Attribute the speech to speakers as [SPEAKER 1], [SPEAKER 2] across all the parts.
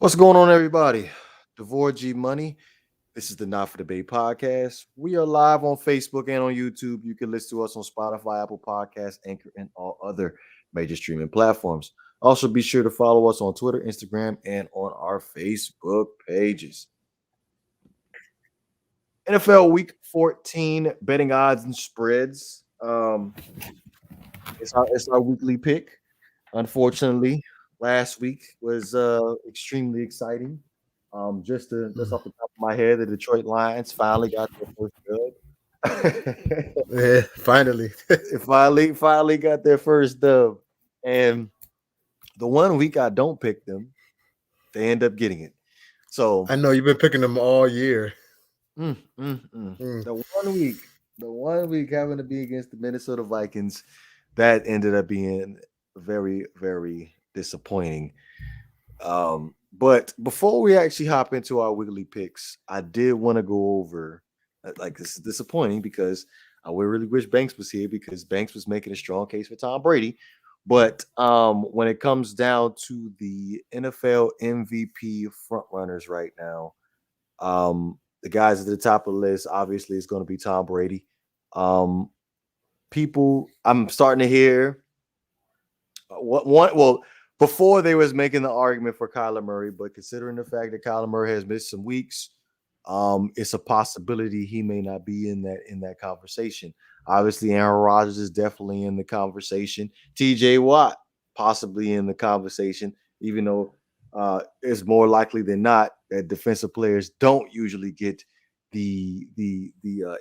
[SPEAKER 1] What's going on, everybody? Devore G Money. This is the Not for Debate podcast. We are live on Facebook and on YouTube. You can listen to us on Spotify, Apple Podcasts, Anchor, and all other major streaming platforms. Also, be sure to follow us on Twitter, Instagram, and on our Facebook pages. NFL Week 14 betting odds and spreads. It's our weekly pick. Unfortunately, last week was extremely exciting. Just off the top of my head, the Detroit Lions finally got their first dub.
[SPEAKER 2] Yeah, finally.
[SPEAKER 1] Finally got their first dub. And the one week I don't pick them, they end up getting it. So
[SPEAKER 2] I know you've been picking them all year.
[SPEAKER 1] mm, mm, mm.
[SPEAKER 2] Mm.
[SPEAKER 1] The one week having to be against the Minnesota Vikings, that ended up being very, very disappointing. But before we actually hop into our weekly picks, I did want to go over like this is disappointing because I would really wish Banks was here because Banks was making a strong case for Tom Brady. But when it comes down to the NFL MVP front runners right now, the guys at the top of the list obviously is going to be Tom Brady. Um, I'm starting to hear what one well before they was making the argument for Kyler Murray, but considering the fact that Kyler Murray has missed some weeks, it's a possibility he may not be in that conversation. Obviously, Aaron Rodgers is definitely in the conversation. TJ Watt possibly in the conversation, even though it's more likely than not that defensive players don't usually get the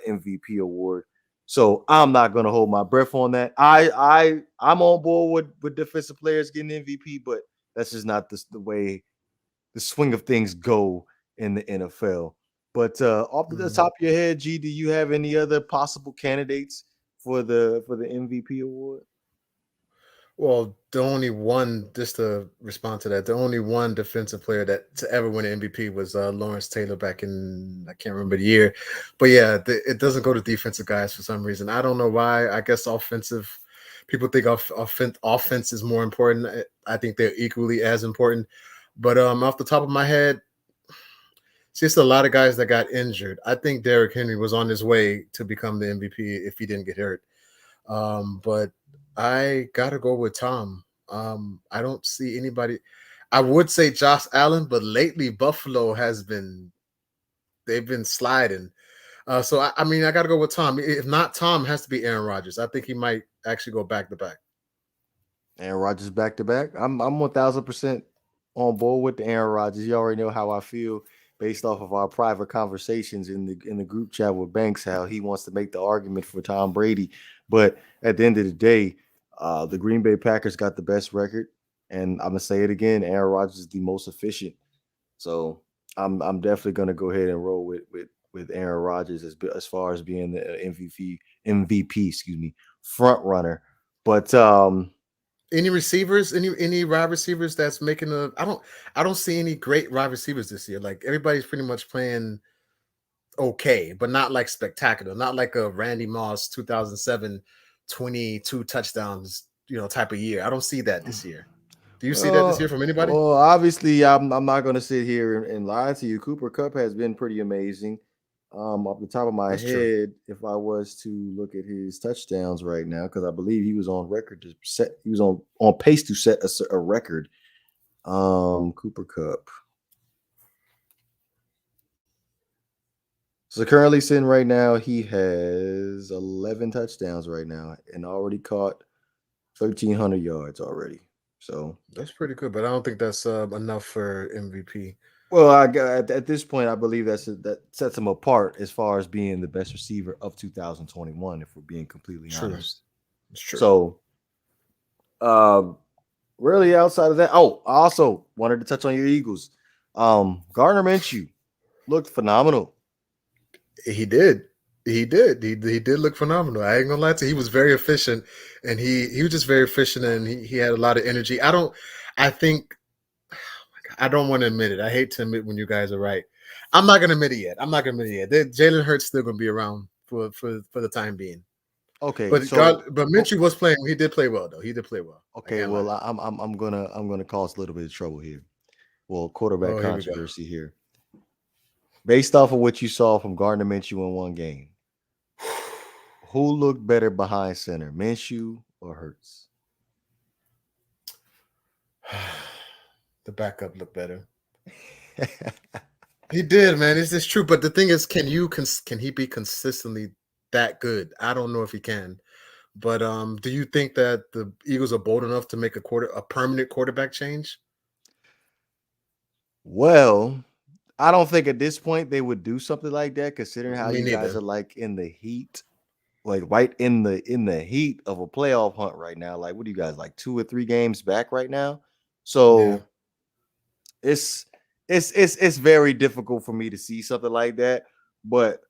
[SPEAKER 1] MVP award. So I'm not going to hold my breath on that. I'm on board with defensive players getting MVP, but that's just not the way the swing of things go in the NFL. But off the
[SPEAKER 2] Mm.
[SPEAKER 1] top of your head, G, do you have any other possible candidates for the MVP award?
[SPEAKER 2] Well, the only one, just to respond to that, the only one defensive player that to ever win an MVP was Lawrence Taylor back in, I can't remember the year. But yeah, it doesn't go to defensive guys for some reason. I don't know why. I guess offensive people think offense is more important. I think they're equally as important. But off the top of my head, it's just a lot of guys that got injured. I think Derrick Henry was on his way to become the MVP if he didn't get hurt. But I gotta go with Tom. I don't see anybody. I would say Josh Allen, but lately Buffalo has been they've been sliding. So I mean I gotta go with Tom. If not Tom, it has to be Aaron Rodgers. I think he might actually go back to back.
[SPEAKER 1] Aaron Rodgers back to back. I'm 1,000% on board with the Aaron Rodgers. You already know how I feel based off of our private conversations in the group chat with Banks, how he wants to make the argument for Tom Brady. But at the end of the day, the Green Bay Packers got the best record, and I'm gonna say it again: Aaron Rodgers is the most efficient. So I'm definitely gonna go ahead and roll with Aaron Rodgers as far as being the MVP, excuse me, front runner. But
[SPEAKER 2] Any receivers, any wide receivers that's making a I don't see any great wide receivers this year. Like everybody's pretty much playing okay, but not like spectacular, not like a Randy Moss 2007 22 touchdowns, type of year. I don't see that this year. Do you see that this year
[SPEAKER 1] Well,
[SPEAKER 2] from anybody?
[SPEAKER 1] well, obviously, I'm not going to sit here and lie to you. Cooper Cup has been pretty amazing. Off the top of my
[SPEAKER 2] That's true.
[SPEAKER 1] head, if I was to look at his touchdowns right now, because I believe he was on record to set, he was on pace to set a record. Cooper Cup. So currently sitting right now, he has 11 touchdowns right now and already caught 1,300 yards already. So
[SPEAKER 2] That's pretty good, but I don't think that's enough for MVP.
[SPEAKER 1] well, at this point, I believe that sets him apart as far as being the best receiver of 2021. If we're being completely
[SPEAKER 2] True.
[SPEAKER 1] honest,
[SPEAKER 2] It's true.
[SPEAKER 1] so um, really outside of that, oh, I also wanted to touch on your Eagles. Gardner Minshew looked phenomenal.
[SPEAKER 2] He did. He did look phenomenal. I ain't gonna lie to you. He was very efficient, and he was just very efficient, and he had a lot of energy. I think I don't want to admit it. I hate to admit when you guys are right. I'm not gonna admit it yet. I'm not gonna admit it yet. Jalen Hurts still gonna be around for the time being.
[SPEAKER 1] Okay,
[SPEAKER 2] But
[SPEAKER 1] so
[SPEAKER 2] Minshew was playing. He did play well though. He did play well. I
[SPEAKER 1] okay,
[SPEAKER 2] can't lie.
[SPEAKER 1] well, I'm gonna cause a little bit of trouble here. Well, quarterback
[SPEAKER 2] Oh, here we go.
[SPEAKER 1] controversy here. Based off of what you saw from Gardner Minshew in one game, who looked better behind center, Minshew or Hurts?
[SPEAKER 2] The backup looked better. He did, man. It's just true. But the thing is, can he be consistently that good? I don't know if he can. But do you think that the Eagles are bold enough to make a permanent quarterback change?
[SPEAKER 1] Well, I don't think at this point they would do something like that, considering how
[SPEAKER 2] Me
[SPEAKER 1] you guys
[SPEAKER 2] neither.
[SPEAKER 1] are like in the heat, like right in the heat of a playoff hunt right now. Like, what do you guys like 2 or 3 games back right now?
[SPEAKER 2] Yeah.
[SPEAKER 1] So it's it's very difficult for me to see something like that. But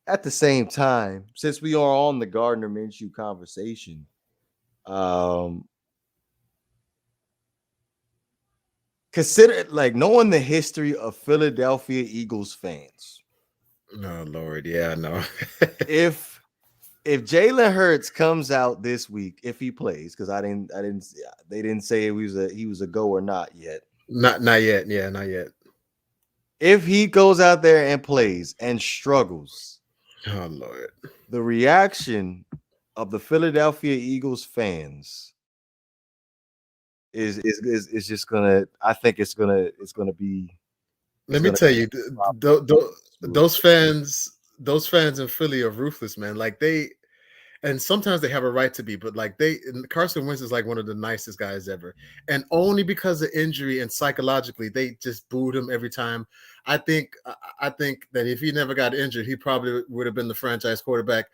[SPEAKER 1] at the same time, since we are on the Gardner Minshew conversation, um, consider like knowing the history of Philadelphia Eagles fans.
[SPEAKER 2] Oh Lord, yeah, no.
[SPEAKER 1] If Jalen Hurts comes out this week, if he plays, because they didn't say he was a go or not yet.
[SPEAKER 2] Not yet. Yeah, not yet.
[SPEAKER 1] If he goes out there and plays and struggles,
[SPEAKER 2] Oh Lord.
[SPEAKER 1] the reaction of the Philadelphia Eagles fans is just gonna. I think it's gonna be. It's
[SPEAKER 2] Let me
[SPEAKER 1] gonna
[SPEAKER 2] tell you,
[SPEAKER 1] be
[SPEAKER 2] those fans in Philly are ruthless, man. Like and sometimes they have a right to be, but like and Carson Wentz is like one of the nicest guys ever, and only because of injury and psychologically, they just booed him every time. I think that if he never got injured, he probably would have been the franchise quarterback.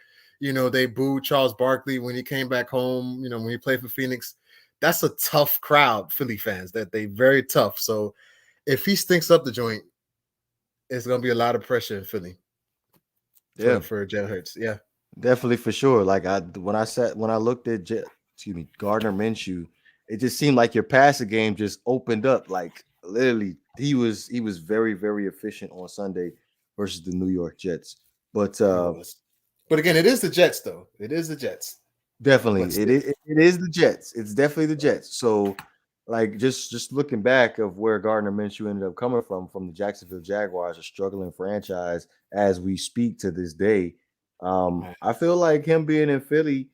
[SPEAKER 2] They booed Charles Barkley when he came back home. When he played for Phoenix. That's a tough crowd, Philly fans. That they very tough. So if he stinks up the joint, it's gonna be a lot of pressure in Philly
[SPEAKER 1] yeah.
[SPEAKER 2] for Jalen Hurts. Yeah.
[SPEAKER 1] Definitely for sure. Like when I looked at Gardner Minshew, it just seemed like your passing game just opened up. Like literally, he was very very efficient on Sunday versus the New York Jets. But
[SPEAKER 2] He was. But again, it is the Jets, though. It is the Jets.
[SPEAKER 1] definitely,
[SPEAKER 2] But still.
[SPEAKER 1] it is the Jets. It's definitely the Jets. So like just looking back of where Gardner Minshew ended up coming from the Jacksonville Jaguars, a struggling franchise as we speak to this day.
[SPEAKER 2] Right.
[SPEAKER 1] I feel like him being in Philly,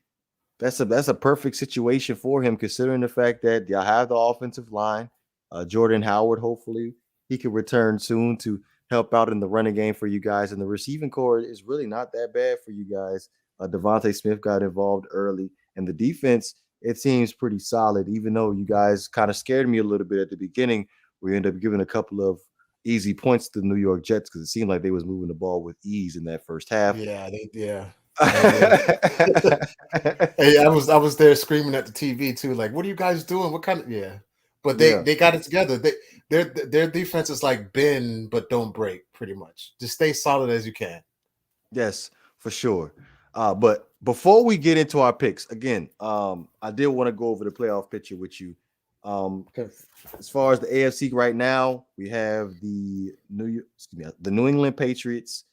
[SPEAKER 1] that's a perfect situation for him, considering the fact that y'all have the offensive line. Jordan Howard, hopefully, he can return soon to help out in the running game for you guys. And the receiving core is really not that bad for you guys. Devontae Smith got involved early, and the defense, it seems pretty solid, even though you guys kind of scared me a little bit at the beginning. We ended up giving a couple of easy points to the New York Jets because it seemed like they was moving the ball with ease in that first half.
[SPEAKER 2] Yeah. Hey, I was there screaming at the TV too, like, what are you guys doing? What kind of But
[SPEAKER 1] Yeah.
[SPEAKER 2] they got it together. Their defense is like bend but don't break, pretty much. Just stay solid as you can.
[SPEAKER 1] Yes, for sure. But before we get into our picks, again, I did want to go over the playoff picture with you. As far as the AFC right now, we have the New England Patriots,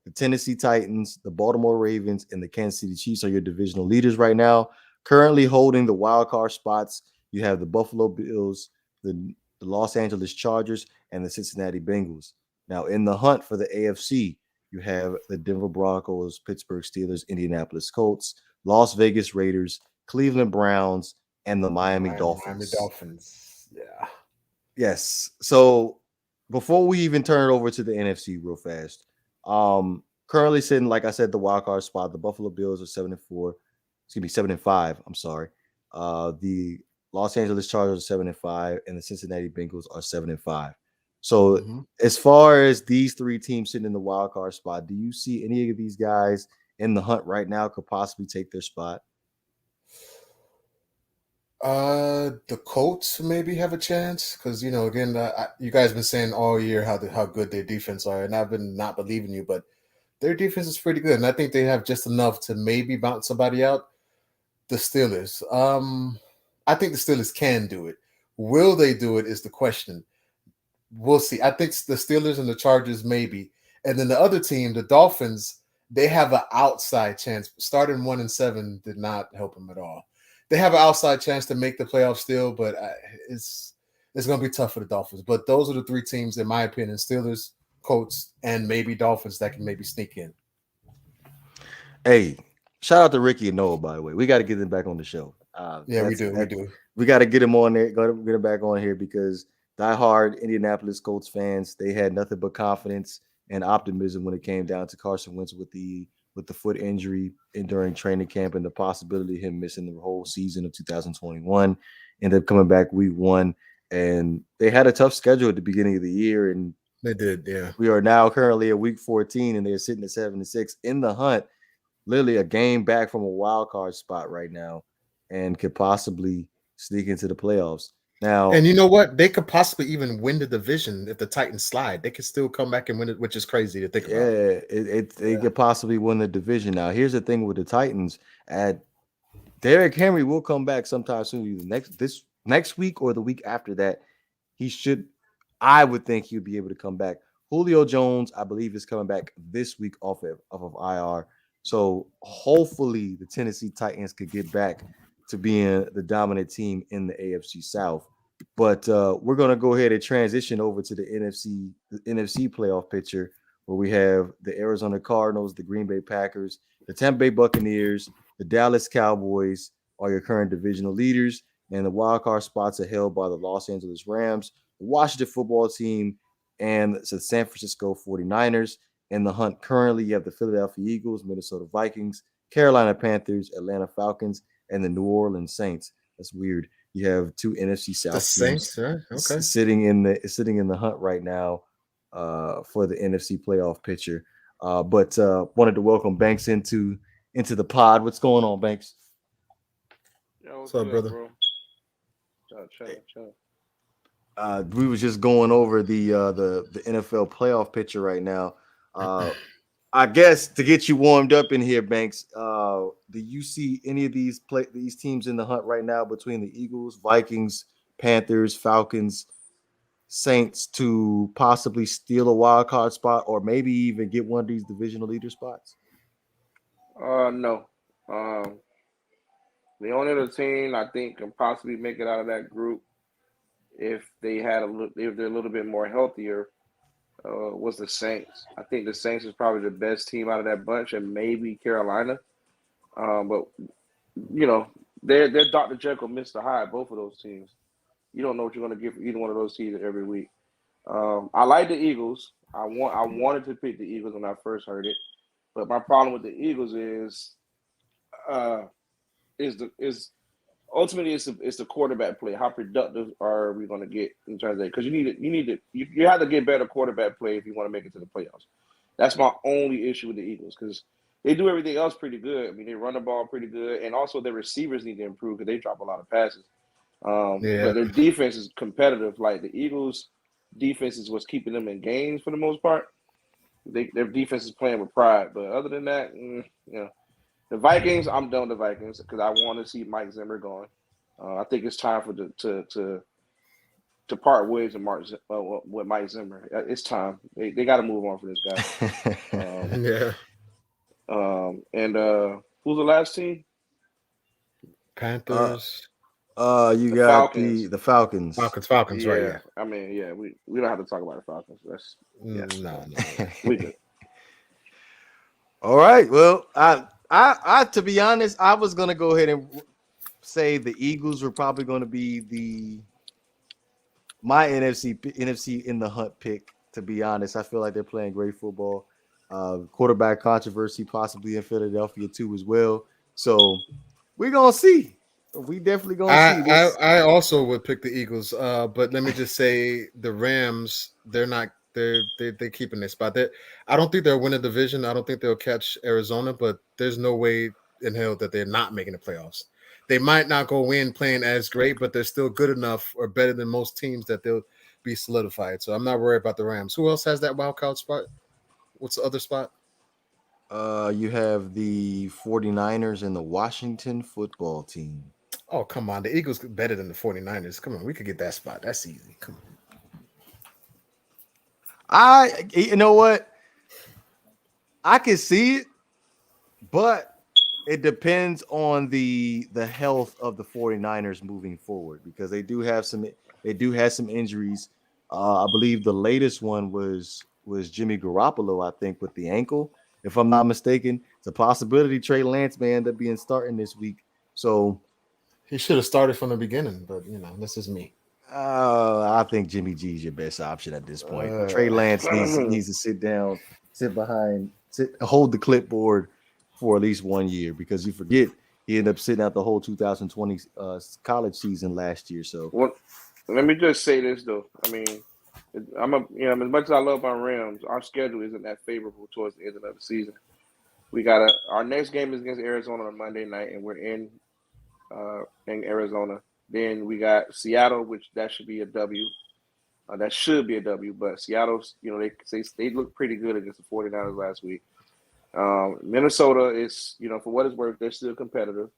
[SPEAKER 1] the Tennessee Titans, the Baltimore Ravens, and the Kansas City Chiefs are your divisional leaders right now. Currently holding the wild card spots, you have the Buffalo Bills, the Los Angeles Chargers, and the Cincinnati Bengals. Now, in the hunt for the AFC, you have the Denver Broncos, Pittsburgh Steelers, Indianapolis Colts, Las Vegas Raiders, Cleveland Browns, and the Miami
[SPEAKER 2] Miami
[SPEAKER 1] Dolphins.
[SPEAKER 2] Dolphins. Yeah.
[SPEAKER 1] Yes. So before we even turn it over to the NFC real fast, currently sitting, like I said, the wild card spot, the Buffalo Bills are 7-4, 7-5. I'm sorry. The Los Angeles Chargers are 7-5, and the Cincinnati Bengals are 7-5. So as far as these three teams sitting in the wild card spot, do you see any of these guys in the hunt right now could possibly take their spot?
[SPEAKER 2] The Colts maybe have a chance because again, you guys been saying all year how good their defense are, and I've been not believing you, but their defense is pretty good, and I think they have just enough to maybe bounce somebody out. The Steelers, I think the Steelers can do it. Will they do it is the question. We'll see. I think the Steelers and the Chargers maybe, and then the other team, the Dolphins, they have an outside chance. Starting 1-7 did not help them at all. They have an outside chance to make the playoffs still, but it's going to be tough for the Dolphins. But those are the three teams, in my opinion: Steelers, Colts, and maybe Dolphins that can maybe sneak in.
[SPEAKER 1] Hey, shout out to Ricky and Noah, by the way. We got to get them back on the show.
[SPEAKER 2] Yeah, we do.
[SPEAKER 1] We got to get him on there. Got to get him back on here because diehard Indianapolis Colts fans, they had nothing but confidence and optimism when it came down to Carson Wentz with the foot injury and during training camp and the possibility of him missing the whole season of 2021. Ended up coming back week 1, and they had a tough schedule at the beginning of the year, and
[SPEAKER 2] they did. Yeah,
[SPEAKER 1] we are now currently at week 14, and they're sitting at 7-6 in the hunt. Literally a game back from a wild card spot right now, and could possibly sneak into the playoffs. Now,
[SPEAKER 2] and you know what? They could possibly even win the division if the Titans slide. They could still come back and win it, which is crazy to think about.
[SPEAKER 1] Yeah, they could possibly win the division. Now, here's the thing with the Titans: Derrick Henry will come back sometime soon, either next week or the week after that. He should. I would think he'll be able to come back. Julio Jones, I believe, is coming back this week off of IR. So hopefully the Tennessee Titans could get back to being the dominant team in the AFC South. But we're going to go ahead and transition over to the NFC playoff picture, where we have the Arizona Cardinals, the Green Bay Packers, the Tampa Bay Buccaneers, the Dallas Cowboys are your current divisional leaders, and the wild card spots are held by the Los Angeles Rams, the Washington football team, and the San Francisco 49ers. In the hunt currently, you have the Philadelphia Eagles, Minnesota Vikings, Carolina Panthers, Atlanta Falcons, and the New Orleans Saints. That's weird. You have two NFC South teams
[SPEAKER 2] Saints, right? Okay,
[SPEAKER 1] sitting in the hunt right now for the NFC playoff picture. But wanted to welcome Banks into the pod. What's going on, Banks?
[SPEAKER 3] Yo,
[SPEAKER 2] what's up, brother?
[SPEAKER 3] Bro? Chill.
[SPEAKER 1] We was just going over the NFL playoff picture right now. I guess to get you warmed up in here, Banks, do you see any of these teams in the hunt right now between the Eagles, Vikings, Panthers, Falcons, Saints to possibly steal a wild card spot or maybe even get one of these divisional leader spots?
[SPEAKER 3] No. The only other team I think can possibly make it out of that group if they're a little bit more healthier was the Saints. I think the Saints is probably the best team out of that bunch, and maybe Carolina. But you know, they're Dr. Jekyll, Mr. Hyde, both of those teams. You don't know what you're going to get from either one of those teams every week. I like the Eagles. I wanted to pick the Eagles when I first heard it, but my problem with the Eagles is ultimately it's the quarterback play. How productive are we going to get in terms of, because you have to get better quarterback play if you want to make it to the playoffs. That's my only issue with the Eagles, because they do everything else pretty good. I mean, they run the ball pretty good, and also their receivers need to improve because they drop a lot of passes. But their defense is competitive. Like the Eagles' defense is what's keeping them in games for the most part. Their defense is playing with pride, but other than that, the Vikings, I'm done with the Vikings because I want to see Mike Zimmer going. I think it's time for to part ways with Mike Zimmer. It's time. They got to move on for this guy. And who's the last team?
[SPEAKER 2] Panthers.
[SPEAKER 1] You got the Falcons.
[SPEAKER 2] Falcons,
[SPEAKER 3] yeah.
[SPEAKER 2] Right? Yeah.
[SPEAKER 3] I mean, we don't have to talk about the Falcons.
[SPEAKER 2] No.
[SPEAKER 3] We good.
[SPEAKER 1] All right. Well, I to be honest, I was gonna go ahead and say the Eagles were probably going to be my NFC in the hunt pick. To be honest, I feel like they're playing great football. Quarterback controversy possibly in Philadelphia too as well. So we're gonna see. We definitely gonna see this.
[SPEAKER 2] I also would pick the Eagles, but let me just say the Rams. They're not. They're keeping their spot. I don't think they'll win a division. I don't think they'll catch Arizona, but there's no way in hell that they're not making the playoffs. They might not go in playing as great, but they're still good enough or better than most teams that they'll be solidified. So I'm not worried about the Rams. Who else has that wild card spot? What's the other spot?
[SPEAKER 1] You have the 49ers and the Washington football team.
[SPEAKER 2] Oh, come on. The Eagles better than the 49ers. Come on, we could get that spot. That's easy. Come on.
[SPEAKER 1] You know what? I can see it, but it depends on the health of the 49ers moving forward, because they do have some They do have some injuries. I believe the latest one was Jimmy Garoppolo, I think, with the ankle. If I'm not mistaken, it's a possibility Trey Lance may end up being starting this week. So
[SPEAKER 2] He should have started from the beginning, but this is me.
[SPEAKER 1] I think Jimmy G is your best option at this point. Trey Lance needs to sit down, hold the clipboard for at least 1 year, because you forget he ended up sitting out the whole 2020 college season last year. So,
[SPEAKER 3] well, let me just say this though. I mean, as much as I love my Rams, our schedule isn't that favorable towards the end of the season. Our next game is against Arizona on Monday night, and we're in Arizona. Then we got Seattle, which that should be a W. That should be a W, but Seattle's, they look pretty good against the 49ers last week. Minnesota is, for what it's worth, they're still competitive.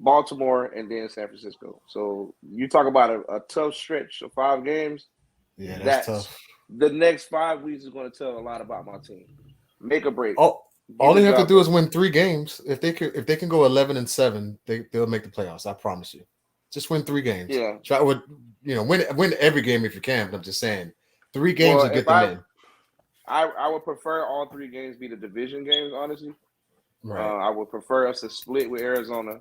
[SPEAKER 3] Baltimore, and then San Francisco. So you talk about a tough stretch of 5 games.
[SPEAKER 2] Yeah, that's tough.
[SPEAKER 3] The next 5 weeks is going to tell a lot about my team. Make or break.
[SPEAKER 2] All they have to do is win 3 games. If they can go 11-7, they'll make the playoffs. I promise you. Just win 3 games.
[SPEAKER 3] Yeah.
[SPEAKER 2] Try win every game if you can. But I'm just saying, 3 games will get them in.
[SPEAKER 3] I would prefer all 3 games be the division games, honestly.
[SPEAKER 2] Right.
[SPEAKER 3] I would prefer us to split with Arizona,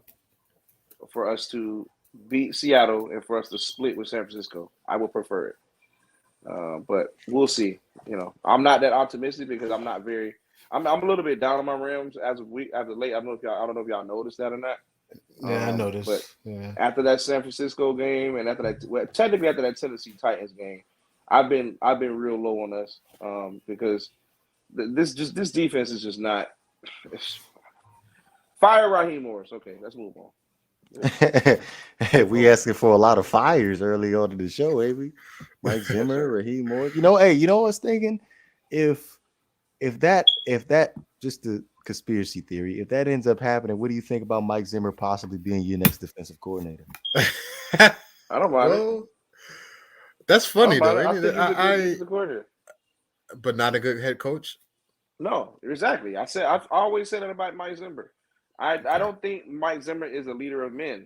[SPEAKER 3] for us to beat Seattle, and for us to split with San Francisco. I would prefer it. But we'll see. I'm not that optimistic because I'm a little bit down on my Rams as of late. I don't know if y'all noticed that or not.
[SPEAKER 2] Yeah, I noticed.
[SPEAKER 3] But after that San Francisco game, and technically after that Tennessee Titans game, I've been real low on us because this defense is just not. Fire Raheem Morris. Okay, let's move on.
[SPEAKER 1] We asking for a lot of fires early on in the show, we? Mike Zimmer, Raheem Morris. You know what I was thinking? If that just the conspiracy theory, if that ends up happening, what do you think about Mike Zimmer possibly being your next defensive coordinator?
[SPEAKER 3] I don't mind it.
[SPEAKER 2] That's funny though.
[SPEAKER 3] I think he's a coordinator,
[SPEAKER 2] but not a good head coach.
[SPEAKER 3] No, exactly. I've always said it about Mike Zimmer. I don't think Mike Zimmer is a leader of men.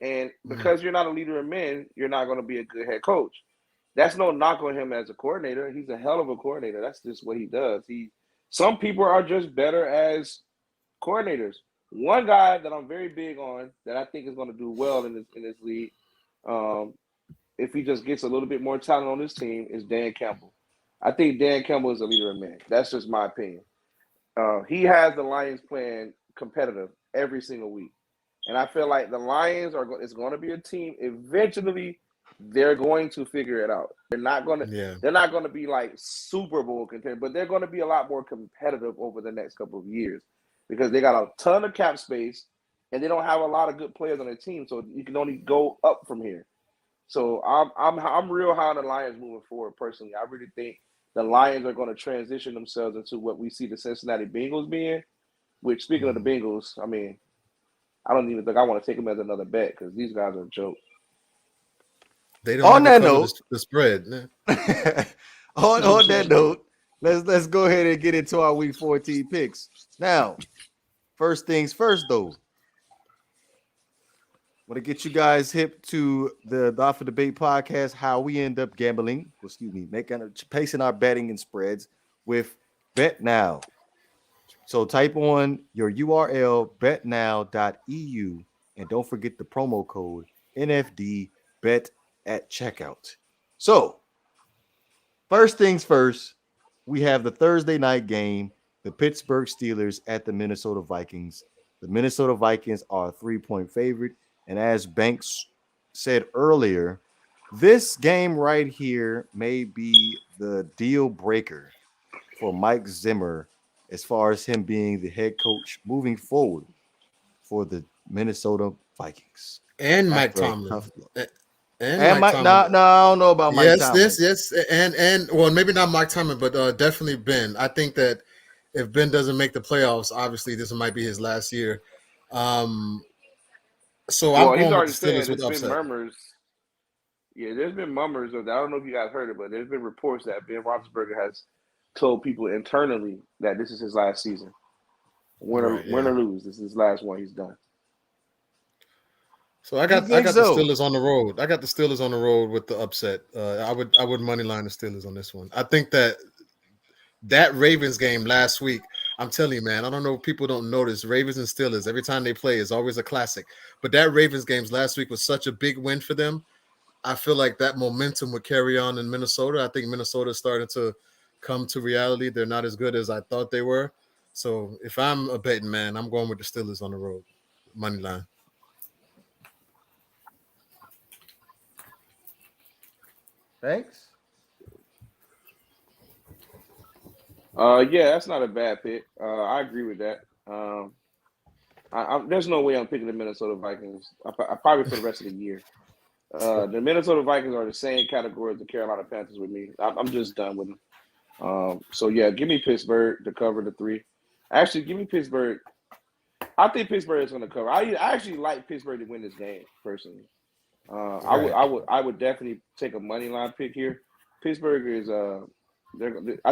[SPEAKER 3] And because you're not a leader of men, you're not going to be a good head coach. That's no knock on him as a coordinator. He's a hell of a coordinator. That's just what he does. Some people are just better as coordinators. One guy that I'm very big on that I think is going to do well in this league, if he just gets a little bit more talent on his team, is Dan Campbell. I think Dan Campbell is a leader of men. That's just my opinion. He has the Lions playing competitive every single week. And I feel like the Lions it's going to be a team. Eventually, they're going to figure it out. They're not going to be like Super Bowl contenders, but they're going to be a lot more competitive over the next couple of years because they got a ton of cap space and they don't have a lot of good players on their team. So you can only go up from here. So I'm real high on the Lions moving forward personally. I really think the Lions are going to transition themselves into what we see the Cincinnati Bengals being, which, speaking of the Bengals, I mean, I don't even think I want to take them as another bet because these guys are a joke.
[SPEAKER 2] They don't
[SPEAKER 1] on that note,
[SPEAKER 2] the spread.
[SPEAKER 1] on that note, let's go ahead and get into our Week 14 picks. Now, first things first, though. Want to get you guys hip to the Off of Debate podcast, how we end up gambling, pacing our betting and spreads with Bet Now. So type on your URL, betnow.eu, and don't forget the promo code NFDBET at checkout. So, first things first, we have the Thursday night game, the Pittsburgh Steelers at the Minnesota Vikings. The Minnesota Vikings are a 3-point favorite. And as Banks said earlier, this game right here may be the deal breaker for Mike Zimmer as far as him being the head coach moving forward for the Minnesota Vikings.
[SPEAKER 2] And Mike Tomlin.
[SPEAKER 1] And Mike Tomlin. No, I don't know about Mike Tomlin.
[SPEAKER 2] Yes. And well, maybe not Mike Tomlin, but definitely Ben. I think that if Ben doesn't make the playoffs, obviously this might be his last year. So I'm going with the Steelers with upset.
[SPEAKER 3] Murmurs. Yeah, there's been murmurs of that. I don't know if you guys heard it, but there's been reports that Ben Roethlisberger has told people internally that this is his last season. Win or lose, this is his last one. He's done.
[SPEAKER 2] So I
[SPEAKER 1] You
[SPEAKER 2] got
[SPEAKER 1] think
[SPEAKER 2] the
[SPEAKER 1] so?
[SPEAKER 2] Steelers on the road. I got the Steelers on the road with the upset. I would money line the Steelers on this one. I think that Ravens game last week. I'm telling you, man. I don't know if people don't notice Ravens and Steelers every time they play is always a classic. But that Ravens games last week was such a big win for them. I feel like that momentum would carry on in Minnesota. I think Minnesota is starting to come to reality. They're not as good as I thought they were. So if I'm a betting man, I'm going with the Steelers on the road, money line.
[SPEAKER 1] Thanks.
[SPEAKER 3] Yeah, that's not a bad pick. I agree with that. There's no way I'm picking the Minnesota Vikings. I probably for the rest of the year. The Minnesota Vikings are the same category as the Carolina Panthers with me. I'm just done with them. So yeah, give me Pittsburgh to cover the 3. Actually, give me Pittsburgh. I think Pittsburgh is going to cover. I actually like Pittsburgh to win this game personally. I would definitely take a money line pick here. Pittsburgh is I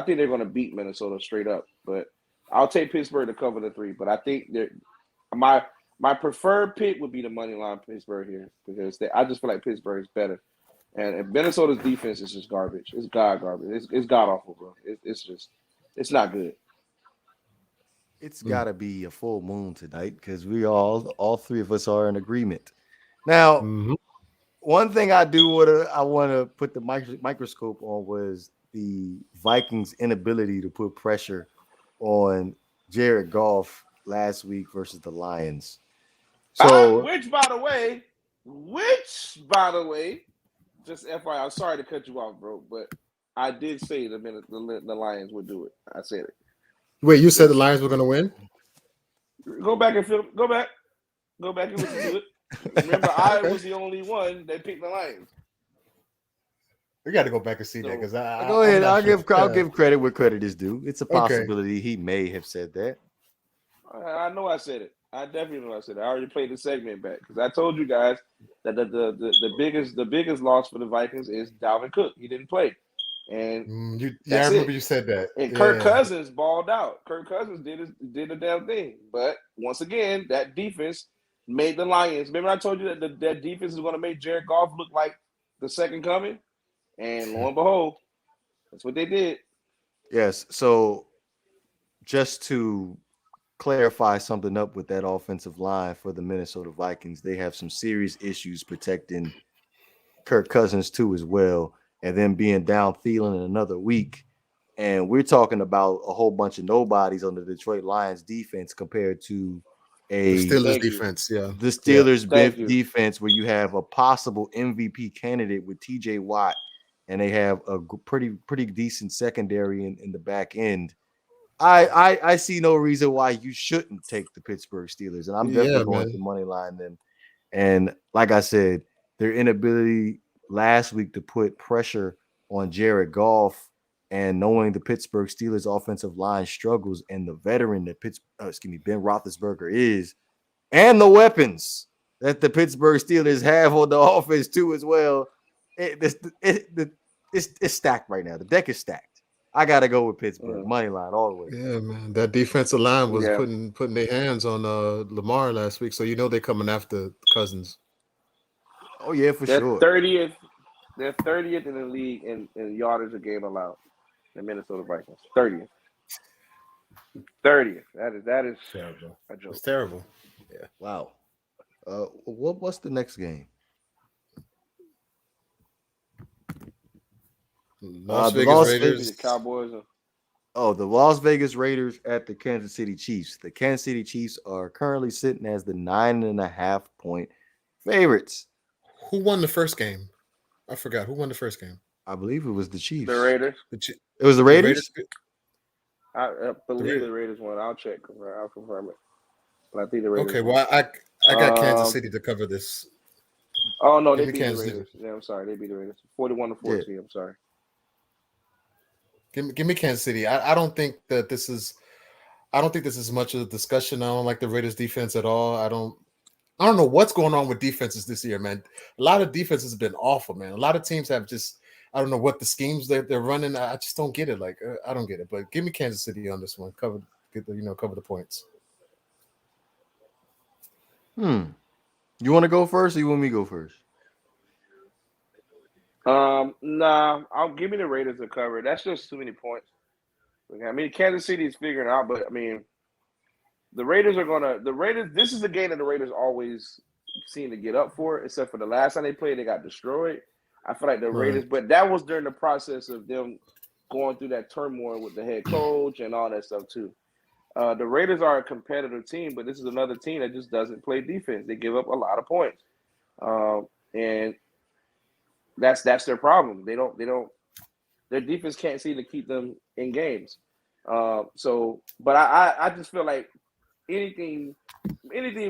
[SPEAKER 3] think they're going to beat Minnesota straight up, but I'll take Pittsburgh to cover the 3. But I think my preferred pick would be the money line Pittsburgh here because I just feel like Pittsburgh is better, and Minnesota's defense is just garbage. It's garbage. It's god awful, bro. It's not good.
[SPEAKER 1] It's got to be a full moon tonight because all 3 of us are in agreement. Now, one thing I want to put the microscope on was the Vikings' inability to put pressure on Jared Goff last week versus the Lions. So,
[SPEAKER 3] which by the way, just FYI, I'm sorry to cut you off, bro, but I did say the Lions would do it. I said it.
[SPEAKER 2] Wait, you said the Lions were going to win?
[SPEAKER 3] Go back and listen to it. Remember, I was the only one that picked the Lions.
[SPEAKER 2] We got to go back and see that because
[SPEAKER 1] go ahead. I'll give credit where credit is due. It's a possibility he may have said that.
[SPEAKER 3] I know I said it. I definitely know I said it. I already played the segment back because I told you guys that the biggest loss for the Vikings is Dalvin Cook. He didn't play, and
[SPEAKER 2] I remember you said that.
[SPEAKER 3] And Kirk Cousins balled out. Kirk Cousins did the damn thing. But once again, that defense made the Lions. Remember I told you that that defense is going to make Jared Goff look like the second coming? And lo and behold, that's what they did.
[SPEAKER 1] Yes. So just to clarify something up with that offensive line for the Minnesota Vikings, they have some serious issues protecting Kirk Cousins too as well. And then being down Thielen in another week. And we're talking about a whole bunch of nobodies on the Detroit Lions defense compared to
[SPEAKER 2] the Steelers defense. Yeah.
[SPEAKER 1] The Steelers defense where you have a possible MVP candidate with TJ Watt and they have a pretty decent secondary in the back end. I see no reason why you shouldn't take the Pittsburgh Steelers. And I'm definitely going to money line them. And like I said, their inability last week to put pressure on Jared Goff and knowing the Pittsburgh Steelers offensive line struggles and the veteran that Ben Roethlisberger is, and the weapons that the Pittsburgh Steelers have on the offense too as well. It's stacked right now. The deck is stacked. I got to go with Pittsburgh. Money line all the way.
[SPEAKER 2] Yeah, man. That defensive line was putting their hands on Lamar last week, so you know they're coming after Cousins.
[SPEAKER 1] Oh, yeah, for sure.
[SPEAKER 3] 30th. They're 30th in the league in yardage a game allowed. The Minnesota Vikings. 30th. 30th. That is
[SPEAKER 2] terrible.
[SPEAKER 3] A joke.
[SPEAKER 2] It's terrible.
[SPEAKER 1] Yeah. Wow. What's the next game?
[SPEAKER 2] Las Vegas Raiders.
[SPEAKER 3] The Cowboys.
[SPEAKER 1] The Las Vegas Raiders at the Kansas City Chiefs. The Kansas City Chiefs are currently sitting as the 9.5 point favorites.
[SPEAKER 2] Who won the first game? I forgot. Who won the first game?
[SPEAKER 1] I believe it was the Chiefs.
[SPEAKER 3] The Raiders.
[SPEAKER 1] It was the Raiders?
[SPEAKER 3] I believe the Raiders won. I'll check. I'll confirm it. But I think the Raiders.
[SPEAKER 2] Okay, well, I got Kansas City to cover this.
[SPEAKER 3] Oh, no, they beat the Raiders. Yeah, I'm sorry. They beat the Raiders. 41-14. Yeah. I'm sorry.
[SPEAKER 2] Give me Kansas City. I don't think this is much of a discussion. I don't like the Raiders defense at all. I don't know what's going on with defenses this year, man. A lot of defenses have been awful, man. A lot of teams have I don't know what the schemes they're running. I just don't get it. Like I don't get it. But give me Kansas City on this one. Cover the points.
[SPEAKER 1] You want to go first, or you want me to go first?
[SPEAKER 3] Nah, I'll give me the Raiders to cover. That's just too many points. I mean, Kansas City is figuring it out, but I mean, the Raiders are gonna. The Raiders. This is the game that the Raiders always seem to get up for, except for the last time they played, they got destroyed. I feel like the Raiders, but that was during the process of them going through that turmoil with the head coach and all that stuff too. The Raiders are a competitive team, but this is another team that just doesn't play defense. They give up a lot of points, and that's their problem. They don't. Their defense can't seem to keep them in games. But I just feel like anything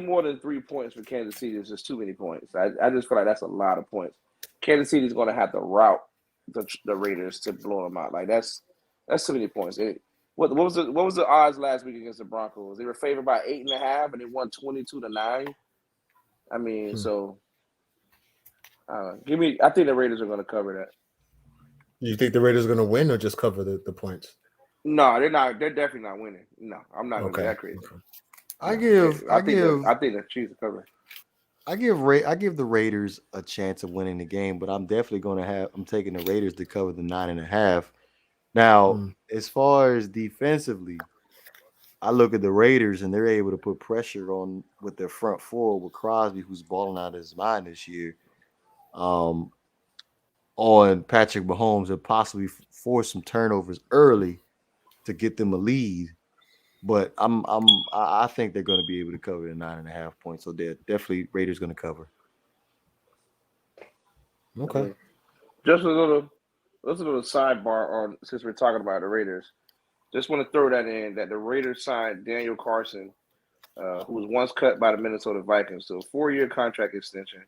[SPEAKER 3] more than 3 points for Kansas City is just too many points. I just feel like that's a lot of points. Kansas City is going to have to rout the Raiders to blow them out. Like that's too many points. What was the odds last week against the Broncos? They were favored by 8.5, and they won 22-9. I mean, so I think the Raiders are going to cover that.
[SPEAKER 2] You think the Raiders are going to win or just cover the points?
[SPEAKER 3] No, they're not. They're definitely not winning. No, I'm not going to be that crazy.
[SPEAKER 2] Okay.
[SPEAKER 1] I
[SPEAKER 3] think the Chiefs are covering.
[SPEAKER 1] I give the Raiders a chance of winning the game, but I'm definitely I'm taking the Raiders to cover the 9.5. Now, as far as defensively, I look at the Raiders and they're able to put pressure on with their front four with Crosby, who's balling out of his mind this year, on Patrick Mahomes and possibly force some turnovers early to get them a lead. But I think they're going to be able to cover the 9.5 points. So they're definitely Raiders going to cover.
[SPEAKER 2] Okay.
[SPEAKER 3] Just a little sidebar on, since we're talking about the Raiders. Just want to throw that in that the Raiders signed Daniel Carson, who was once cut by the Minnesota Vikings, to a 4-year contract extension.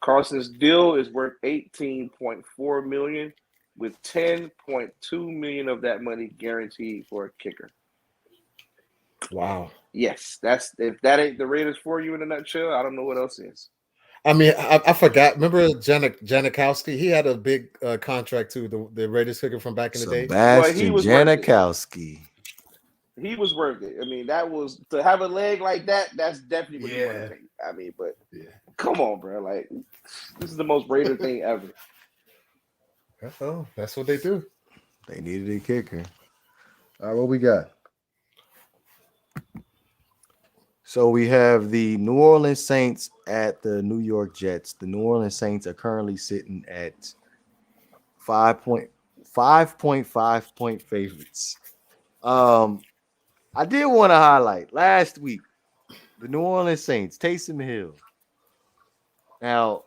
[SPEAKER 3] Carson's deal is worth $18.4 million, with $10.2 million of that money guaranteed for a kicker.
[SPEAKER 2] Wow.
[SPEAKER 3] Yes, if that ain't the Raiders for you in a nutshell, I don't know what else is.
[SPEAKER 2] I mean, I forgot. Remember Janikowski? He had a big contract too. The Raiders kicker from back in the day.
[SPEAKER 1] Sebastian Janikowski.
[SPEAKER 3] He was worth it. I mean, that was to have a leg like that. That's definitely what you want to take. I mean, but come on, bro. Like, this is the most Raider thing ever.
[SPEAKER 2] Oh, that's what they do.
[SPEAKER 1] They needed a kicker. All right, what we got? So we have the New Orleans Saints at the New York Jets. The New Orleans Saints are currently sitting at 5.5 point favorites. I did want to highlight last week the New Orleans Saints, Taysom Hill. Now,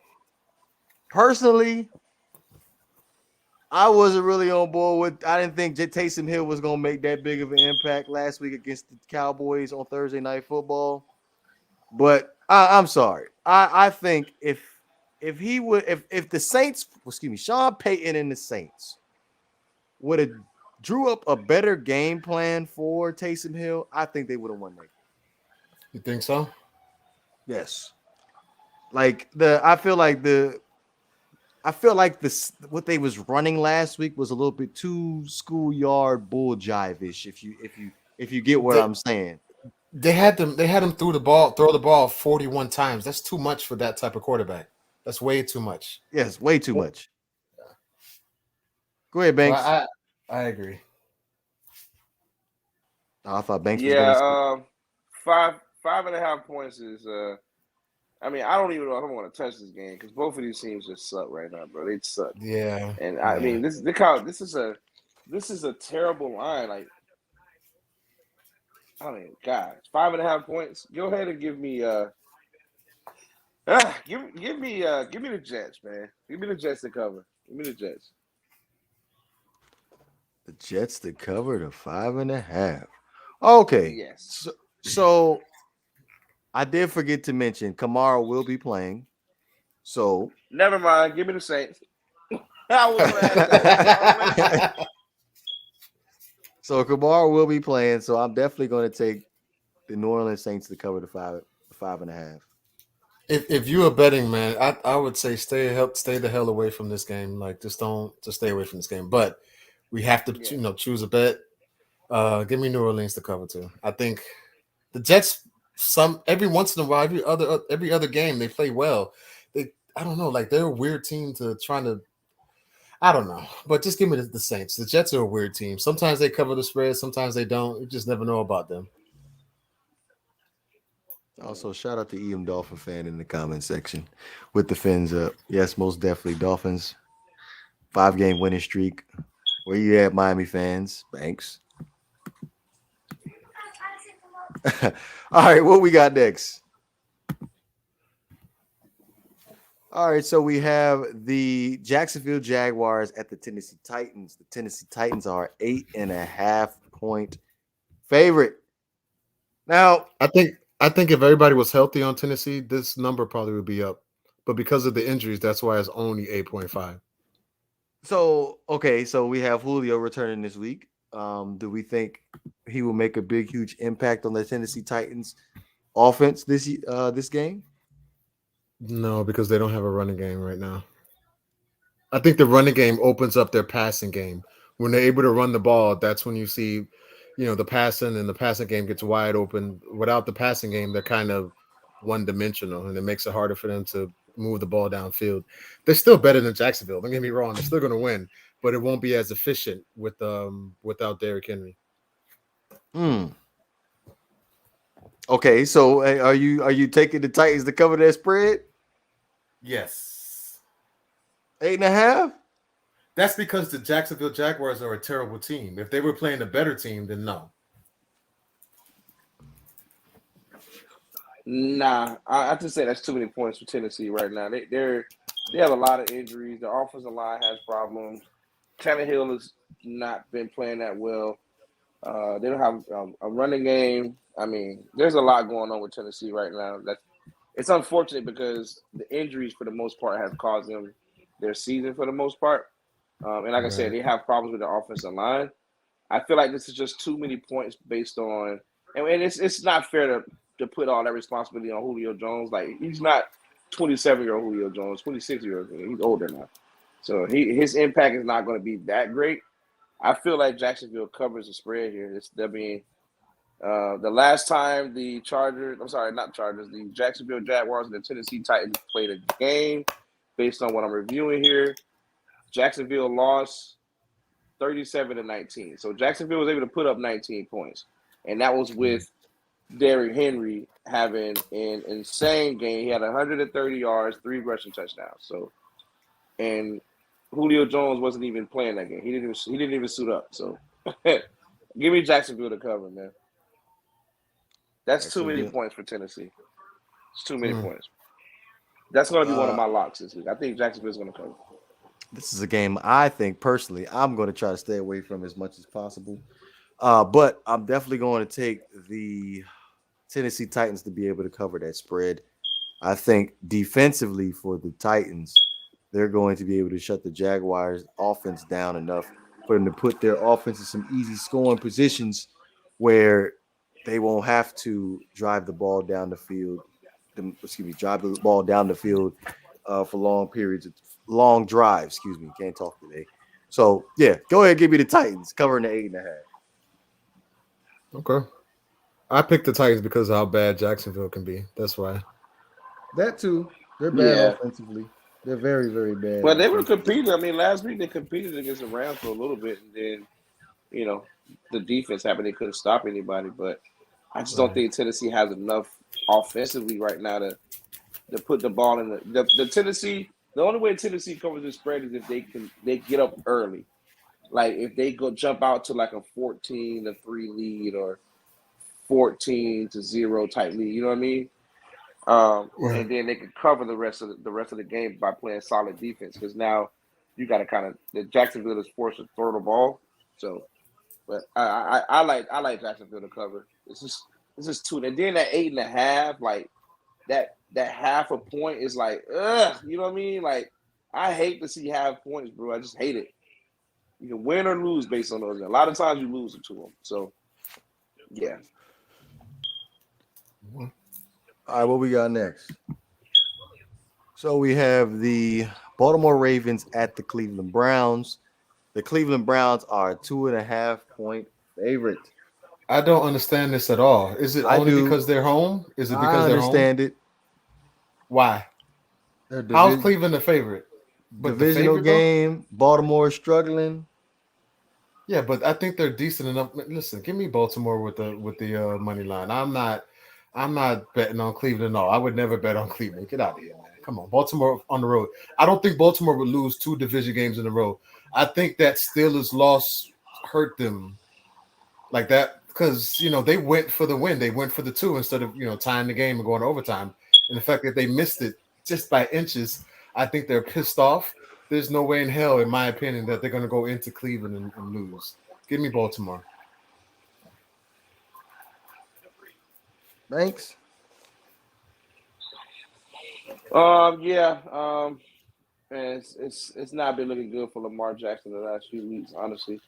[SPEAKER 1] personally, I wasn't really on board with. I didn't think Taysom Hill was going to make that big of an impact last week against the Cowboys on Thursday Night Football. But I'm sorry. I think if the Saints, Sean Payton and the Saints would have drew up a better game plan for Taysom Hill, I think they would have won that.
[SPEAKER 2] You think so?
[SPEAKER 1] Yes. I feel like what they was running last week was a little bit too schoolyard bull jive-ish. If you get what I'm saying,
[SPEAKER 2] they had them throw the ball 41 times. That's too much for that type of quarterback. That's way too much.
[SPEAKER 1] Yes, way too much. Go ahead, Banks.
[SPEAKER 2] Well, I agree.
[SPEAKER 1] I thought Banks.
[SPEAKER 3] Yeah, 5.5 points is. I mean, I don't even know if I want to touch this game because both of these teams just suck right now, bro. They suck.
[SPEAKER 2] Yeah.
[SPEAKER 3] And I mean, this is a terrible line. Like, I mean, God, 5.5 points. Go ahead and give me give me the Jets, man. Give me the Jets to cover. Give me the Jets.
[SPEAKER 1] The Jets to cover the 5.5. Okay.
[SPEAKER 3] Yes.
[SPEAKER 1] So I did forget to mention Kamara will be playing. So
[SPEAKER 3] never mind. Give me the Saints.
[SPEAKER 1] So Kamara will be playing. So I'm definitely going to take the New Orleans Saints to cover the 5.5.
[SPEAKER 2] If you are betting, man, I would say stay the hell away from this game. Like, just stay away from this game. But we have to choose a bet. Give me New Orleans to cover too. I think the Jets every once in a while, every other game they play well. I don't know, like they're a weird team to trying to. I don't know, but just give me the Saints. The Jets are a weird team. Sometimes they cover the spread, sometimes they don't. You just never know about them.
[SPEAKER 1] Also, shout out to EM Dolphin fan in the comment section with the fins up. Yes, most definitely Dolphins. 5-game winning streak. Where you at, Miami fans? Thanks. All right, what we got next? All right, so we have the Jacksonville Jaguars at the Tennessee Titans. The Tennessee Titans are 8.5-point favorite. Now,
[SPEAKER 2] I think if everybody was healthy on Tennessee, this number probably would be up. But because of the injuries, that's why it's only 8.5.
[SPEAKER 1] so we have Julio returning this week. Do we think he will make a big, huge impact on the Tennessee Titans offense this game?
[SPEAKER 2] No, because they don't have a running game right now. I think the running game opens up their passing game. When they're able to run the ball, that's when you see, the passing, and the passing game gets wide open. Without the passing game, they're kind of one-dimensional, and it makes it harder for them to move the ball downfield. They're still better than Jacksonville. Don't get me wrong; they're still going to win, but it won't be as efficient without Derrick Henry.
[SPEAKER 1] Hmm. Okay, so are you taking the Titans to cover that spread?
[SPEAKER 2] Yes.
[SPEAKER 1] 8.5?
[SPEAKER 2] That's because the Jacksonville Jaguars are a terrible team. If they were playing a better team, then no.
[SPEAKER 3] Nah, I have to say that's too many points for Tennessee right now. They have a lot of injuries. The offensive line has problems. Tannehill has not been playing that well. They don't have a running game. I mean, there's a lot going on with Tennessee right now. It's unfortunate because the injuries, for the most part, have caused them their season for the most part. And like I said,
[SPEAKER 2] Right.
[SPEAKER 3] they have problems with the offensive line. I feel like this is just too many points based on, and it's not fair to put all that responsibility on Julio Jones. Like he's not 27-year-old Julio Jones, 26-year-old. He's older now, so his impact is not going to be that great. I feel like Jacksonville covers the spread here. They'll be the last time the Chargers, I'm sorry, not Chargers, the Jacksonville Jaguars and the Tennessee Titans played a game. Based on what I'm reviewing here, Jacksonville lost 37-19. So Jacksonville was able to put up 19 points, and that was with Derrick Henry having an insane game. He had 130 yards, 3 rushing touchdowns. So, and Julio Jones wasn't even playing that game. He didn't even suit up. So, give me Jacksonville to cover, man. That's too many points for Tennessee. It's too many points. That's going to be one of my locks this week. I think Jacksonville's going to cover.
[SPEAKER 1] This is a game I think personally I'm going to try to stay away from as much as possible. But I'm definitely going to take the Tennessee Titans to be able to cover that spread. I think defensively for the Titans, they're going to be able to shut the Jaguars offense down enough for them to put their offense in some easy scoring positions where they won't have to drive the ball down the field. Drive the ball down the field for long periods, long drives. Excuse me, can't talk today. So yeah, go ahead, give me the Titans covering the 8.5.
[SPEAKER 2] Okay. I picked the Titans because of how bad Jacksonville can be. That's why.
[SPEAKER 1] That too. They're bad offensively. They're very, very bad.
[SPEAKER 3] Well, they were competing. I mean, last week they competed against the Rams for a little bit, and then, the defense happened. They couldn't stop anybody. But I just don't think Tennessee has enough offensively right now to put the ball in the Tennessee. The only way Tennessee covers the spread is if they get up early. Like if they go jump out to like a 14-3 lead or 14-0 type lead. You know what I mean? And then they can cover the rest of the game by playing solid defense. Because now you got to the Jacksonville is forced to throw the ball. So, but I like Jacksonville to cover. This is too. And then that 8.5, like that half a point is like, ugh. You know what I mean? Like I hate to see half points, bro. I just hate it. You can win or lose based on those. A lot of times you lose to them. So, yeah.
[SPEAKER 1] All right, what we got next? So we have the Baltimore Ravens at the Cleveland Browns. The Cleveland Browns are a 2.5-point favorite.
[SPEAKER 2] I don't understand this at all. Is it
[SPEAKER 1] I
[SPEAKER 2] only
[SPEAKER 1] do.
[SPEAKER 2] because they're home? Is it because
[SPEAKER 1] I
[SPEAKER 2] they're home?
[SPEAKER 1] understand it.
[SPEAKER 2] Why?
[SPEAKER 1] They're
[SPEAKER 2] How's Cleveland the favorite? But the
[SPEAKER 1] divisional
[SPEAKER 2] favorite though?
[SPEAKER 1] game. Baltimore is struggling.
[SPEAKER 2] Yeah, but I think they're decent enough. Listen, give me Baltimore with the money line. I'm not betting on Cleveland. No, I would never bet on Cleveland. Get out of here, man. Come on, Baltimore on the road. I don't think Baltimore would lose 2 division games in a row. I think that Steelers loss hurt them like that because they went for the win. They went for the 2 instead of tying the game and going to overtime. And the fact that they missed it just by inches, I think they're pissed off. There's no way in hell, in my opinion, that they're going to go into Cleveland and lose. Give me Baltimore.
[SPEAKER 1] Thanks.
[SPEAKER 3] Yeah. And it's not been looking good for Lamar Jackson the last few weeks, honestly.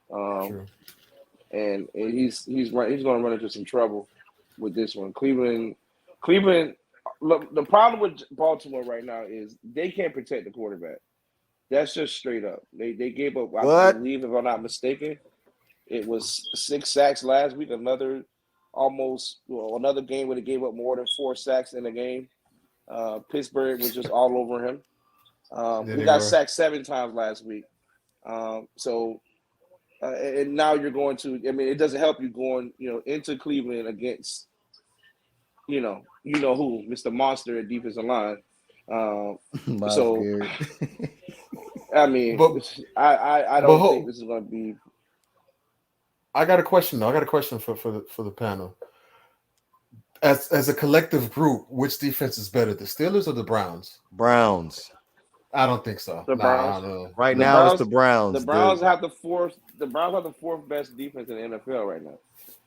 [SPEAKER 2] True.
[SPEAKER 3] And he's going to run into some trouble with this one. Cleveland. Look, the problem with Baltimore right now is they can't protect the quarterback. That's just straight up. They gave up. I believe, if I'm not mistaken, it was 6 sacks last week. Another game where they gave up more than 4 sacks in a game. Pittsburgh was just all over him. He got sacked 7 times last week. And now you're going to. I mean, it doesn't help you going into Cleveland against who, Mr. Monster at defensive line. I mean, I don't think this is going to be.
[SPEAKER 2] I got a question though. I got a question for the panel. As a collective group, which defense is better, the Steelers or the Browns?
[SPEAKER 1] Browns.
[SPEAKER 2] I don't think so.
[SPEAKER 3] The Browns.
[SPEAKER 1] Right now, it's the Browns.
[SPEAKER 3] The Browns have the fourth best defense in the NFL right now,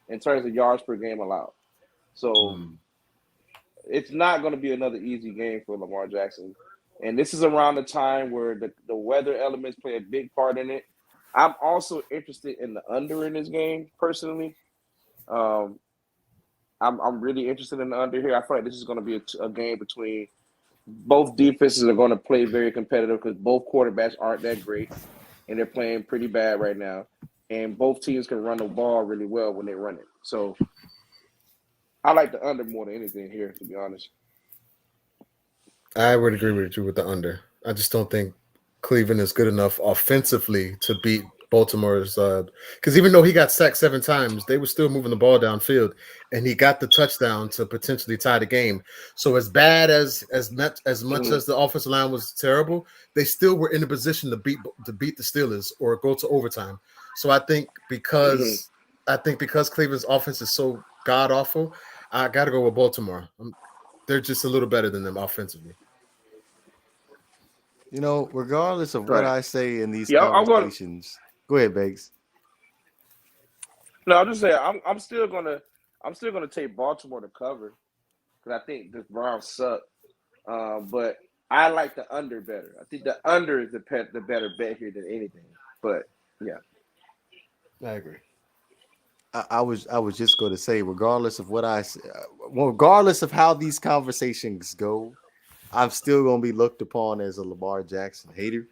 [SPEAKER 3] in terms of yards per game allowed. So it's not going to be another easy game for Lamar Jackson. And this is around the time where the weather elements play a big part in it. I'm also interested in the under in this game, personally. I'm really interested in the under here. I feel like this is going to be a game between both defenses are going to play very competitive because both quarterbacks aren't that great, and they're playing pretty bad right now. And both teams can run the ball really well when they run it. So I like the under more than anything here, to be honest.
[SPEAKER 2] I would agree with you with the under. I just don't think Cleveland is good enough offensively to beat Baltimore's. Because even though he got sacked 7 times, they were still moving the ball downfield, and he got the touchdown to potentially tie the game. So as bad as much as the offensive line was terrible, they still were in a position to beat the Steelers or go to overtime. So I think because Cleveland's offense is so god awful, I got to go with Baltimore. They're just a little better than them offensively.
[SPEAKER 1] Regardless of what I say in these conversations, go ahead, Beggs.
[SPEAKER 3] No, I'm just saying I'm still gonna take Baltimore to cover because I think the Browns suck. But I like the under better. I think the under is the better bet here than anything. But yeah,
[SPEAKER 2] I agree.
[SPEAKER 1] I was just going to say, regardless of regardless of how these conversations go, I'm still going to be looked upon as a Lamar Jackson hater.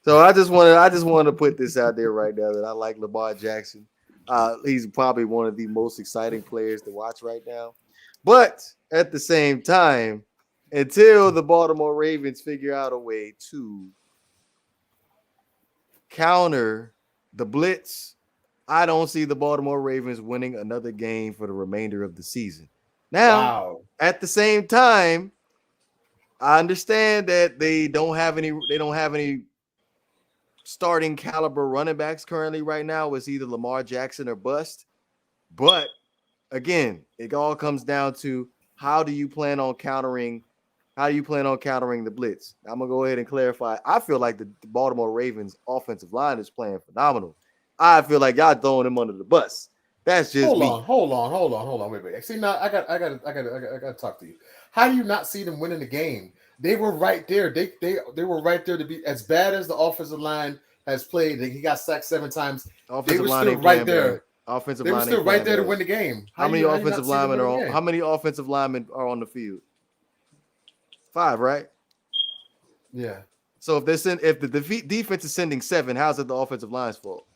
[SPEAKER 1] So I just want to put this out there right now that I like Lamar Jackson. He's probably one of the most exciting players to watch right now. But at the same time, until the Baltimore Ravens figure out a way to counter the blitz, I don't see the Baltimore Ravens winning another game for the remainder of the season. Now, At the same time, I understand that they don't have any starting caliber running backs currently right now. It's either Lamar Jackson or bust. But again, it all comes down to how do you plan on countering the blitz? I'm gonna go ahead and clarify. I feel like the Baltimore Ravens offensive line is playing phenomenal. I feel like y'all throwing them under the bus. That's just
[SPEAKER 2] Hold on. Wait. See, now I got to talk to you. How do you not see them winning the game? They were right there. They were right there to be as bad as the offensive line has played. He got sacked 7 times. They were still right there.
[SPEAKER 1] Offensive
[SPEAKER 2] they
[SPEAKER 1] line
[SPEAKER 2] were still right there to win the game.
[SPEAKER 1] How many offensive linemen are on the field? 5, right?
[SPEAKER 2] Yeah.
[SPEAKER 1] So if the defense is sending 7, how's it the offensive line's fault?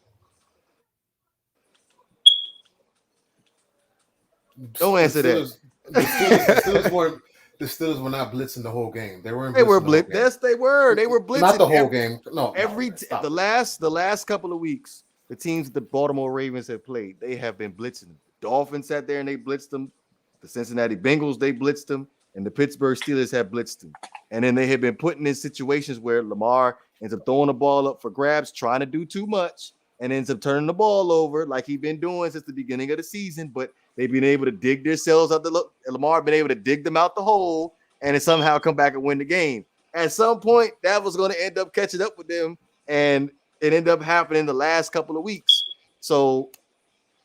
[SPEAKER 1] Don't answer that.
[SPEAKER 2] The Steelers were not blitzing the whole game. They weren't.
[SPEAKER 1] They were
[SPEAKER 2] blitzing
[SPEAKER 1] blitzing. Yes, they were. They were blitzing.
[SPEAKER 2] Not the whole game. No,
[SPEAKER 1] The last couple of weeks, the teams the Baltimore Ravens have played, they have been blitzing them. Dolphins sat there and they blitzed them. The Cincinnati Bengals, they blitzed them, and the Pittsburgh Steelers have blitzed them. And then they have been putting in situations where Lamar ends up throwing the ball up for grabs, trying to do too much, and ends up turning the ball over like he's been doing since the beginning of the season. But they've been able to dig themselves out Lamar been able to dig them out the hole and then somehow come back and win the game. At some point, that was going to end up catching up with them, and it ended up happening the last couple of weeks. So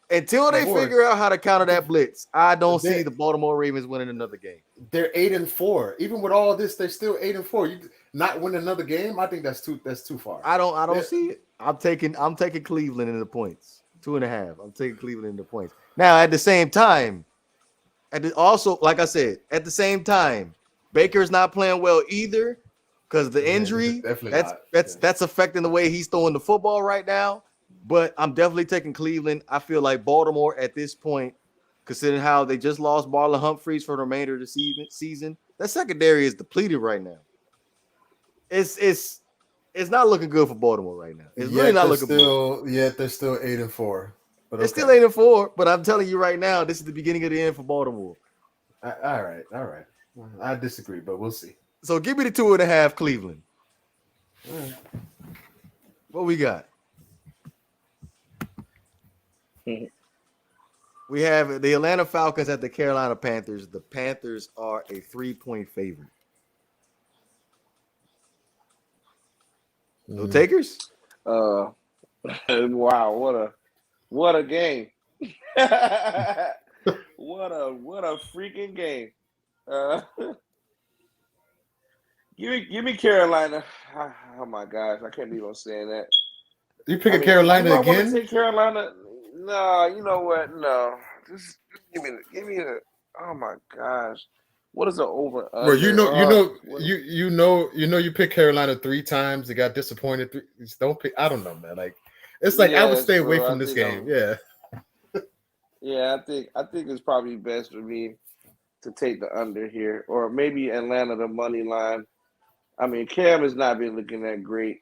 [SPEAKER 1] until they figure out how to counter that blitz, I don't see the Baltimore Ravens winning another game.
[SPEAKER 2] They're 8-4. Even with all this, they're still 8-4. You not win another game, I think that's too far.
[SPEAKER 1] I don't see it. I'm taking Cleveland in the points. 2.5. I'm taking Cleveland in the points. Now, at the same time, also, like I said, at the same time, Baker's not playing well either because the injury. That's affecting the way he's throwing the football right now. But I'm definitely taking Cleveland. I feel like Baltimore at this point, considering how they just lost Marlon Humphreys for the remainder of the season, that secondary is depleted right now. It's not looking good for Baltimore right now. It's really not looking good.
[SPEAKER 2] Yet they're still 8-4. But
[SPEAKER 1] it's still 8-4. But I'm telling you right now, this is the beginning of the end for Baltimore.
[SPEAKER 2] All right. I disagree, but we'll see.
[SPEAKER 1] So give me the 2.5 Cleveland. All right. What we got? We have the Atlanta Falcons at the Carolina Panthers. The Panthers are a 3-point favorite. No takers?
[SPEAKER 3] Wow, what a game. what a freaking game. Give me Carolina. Oh my gosh, I can't believe I'm saying that.
[SPEAKER 2] You picking Carolina again?
[SPEAKER 3] I want to take Carolina. No, you know what? No, just give me the. Oh my gosh, what is the over?
[SPEAKER 2] Well, you picked Carolina 3 times. They got disappointed. Don't pick. I don't know, man. Like it's like I would stay away from this game. Yeah.
[SPEAKER 3] Yeah, I think it's probably best for me to take the under here, or maybe Atlanta the money line. I mean, Cam has not been looking that great.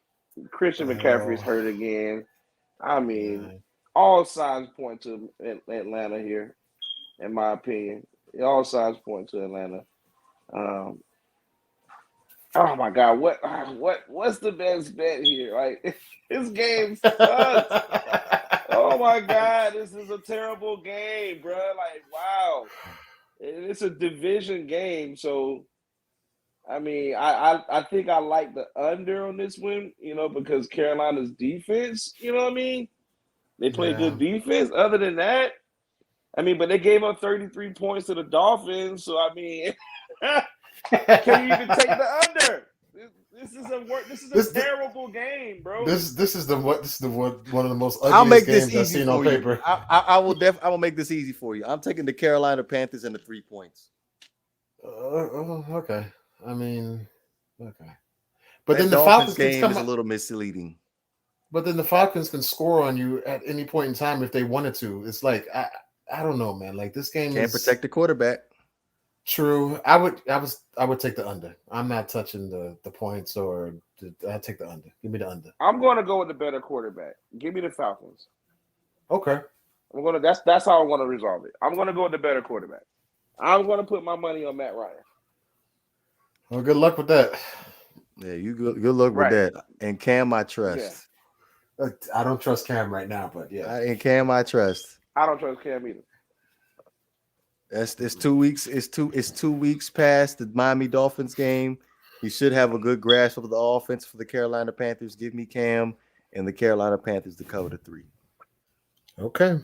[SPEAKER 3] Christian McCaffrey's hurt again. I mean, all signs point to Atlanta here, in my opinion. All signs point to Atlanta. Oh my God, what's the best bet here? Like this game sucks. Oh my God, this is a terrible game, bro. Like, wow. It's a division game, so I mean, I think I like the under on this one, because Carolina's defense, you know what I mean? They play good defense. Other than that, I mean, but they gave up 33 points to the Dolphins, so I mean, can you even take the under? This is a terrible game, bro.
[SPEAKER 2] This is one of the most ugliest games I've seen on paper.
[SPEAKER 1] I will make this easy for you. I'm taking the Carolina Panthers and the 3 points.
[SPEAKER 2] Okay. I mean, okay.
[SPEAKER 1] But then the Falcons game is a little misleading.
[SPEAKER 2] But then the Falcons can score on you at any point in time if they wanted to. It's like I don't know, man. Like this game
[SPEAKER 1] can't protect the quarterback.
[SPEAKER 2] True. I would take the under. I'm not touching the points I take the under. Give me the under.
[SPEAKER 3] I'm going to go with the better quarterback. Give me the Falcons.
[SPEAKER 2] Okay.
[SPEAKER 3] That's how I want to resolve it. I'm going to go with the better quarterback. I'm going to put my money on Matt Ryan.
[SPEAKER 2] Well, good luck with that.
[SPEAKER 1] Yeah, you good luck with that. And Cam, I trust.
[SPEAKER 2] Yeah. I don't trust Cam right now, but yeah.
[SPEAKER 1] And Cam, I trust.
[SPEAKER 3] I don't trust Cam either.
[SPEAKER 1] It's 2 weeks. It's 2 weeks past the Miami Dolphins game. He should have a good grasp of the offense for the Carolina Panthers. Give me Cam and the Carolina Panthers to cover the 3.
[SPEAKER 2] Okay.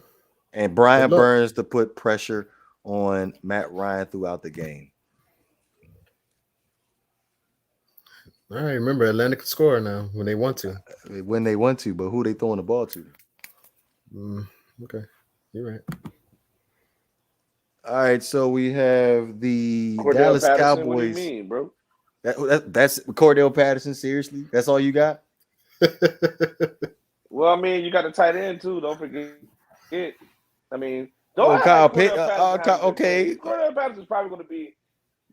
[SPEAKER 1] And Brian Burns to put pressure on Matt Ryan throughout the game.
[SPEAKER 2] All right, remember Atlanta can score now when they want to.
[SPEAKER 1] When they want to, but who they throwing the ball to?
[SPEAKER 2] Okay, you're right.
[SPEAKER 1] All right, so we have the
[SPEAKER 3] Cordell
[SPEAKER 1] Dallas
[SPEAKER 3] Patterson,
[SPEAKER 1] Cowboys.
[SPEAKER 3] What do you mean, bro?
[SPEAKER 1] That's Cordell Patterson. Seriously, that's all you got?
[SPEAKER 3] Well, I mean, you got a tight end too. Don't forget. I mean, Don't act
[SPEAKER 1] Kyle
[SPEAKER 3] like
[SPEAKER 1] Pitt.
[SPEAKER 3] Cordell Patterson hasn't been
[SPEAKER 1] Okay.
[SPEAKER 3] playing. Cordell Patterson is probably going to be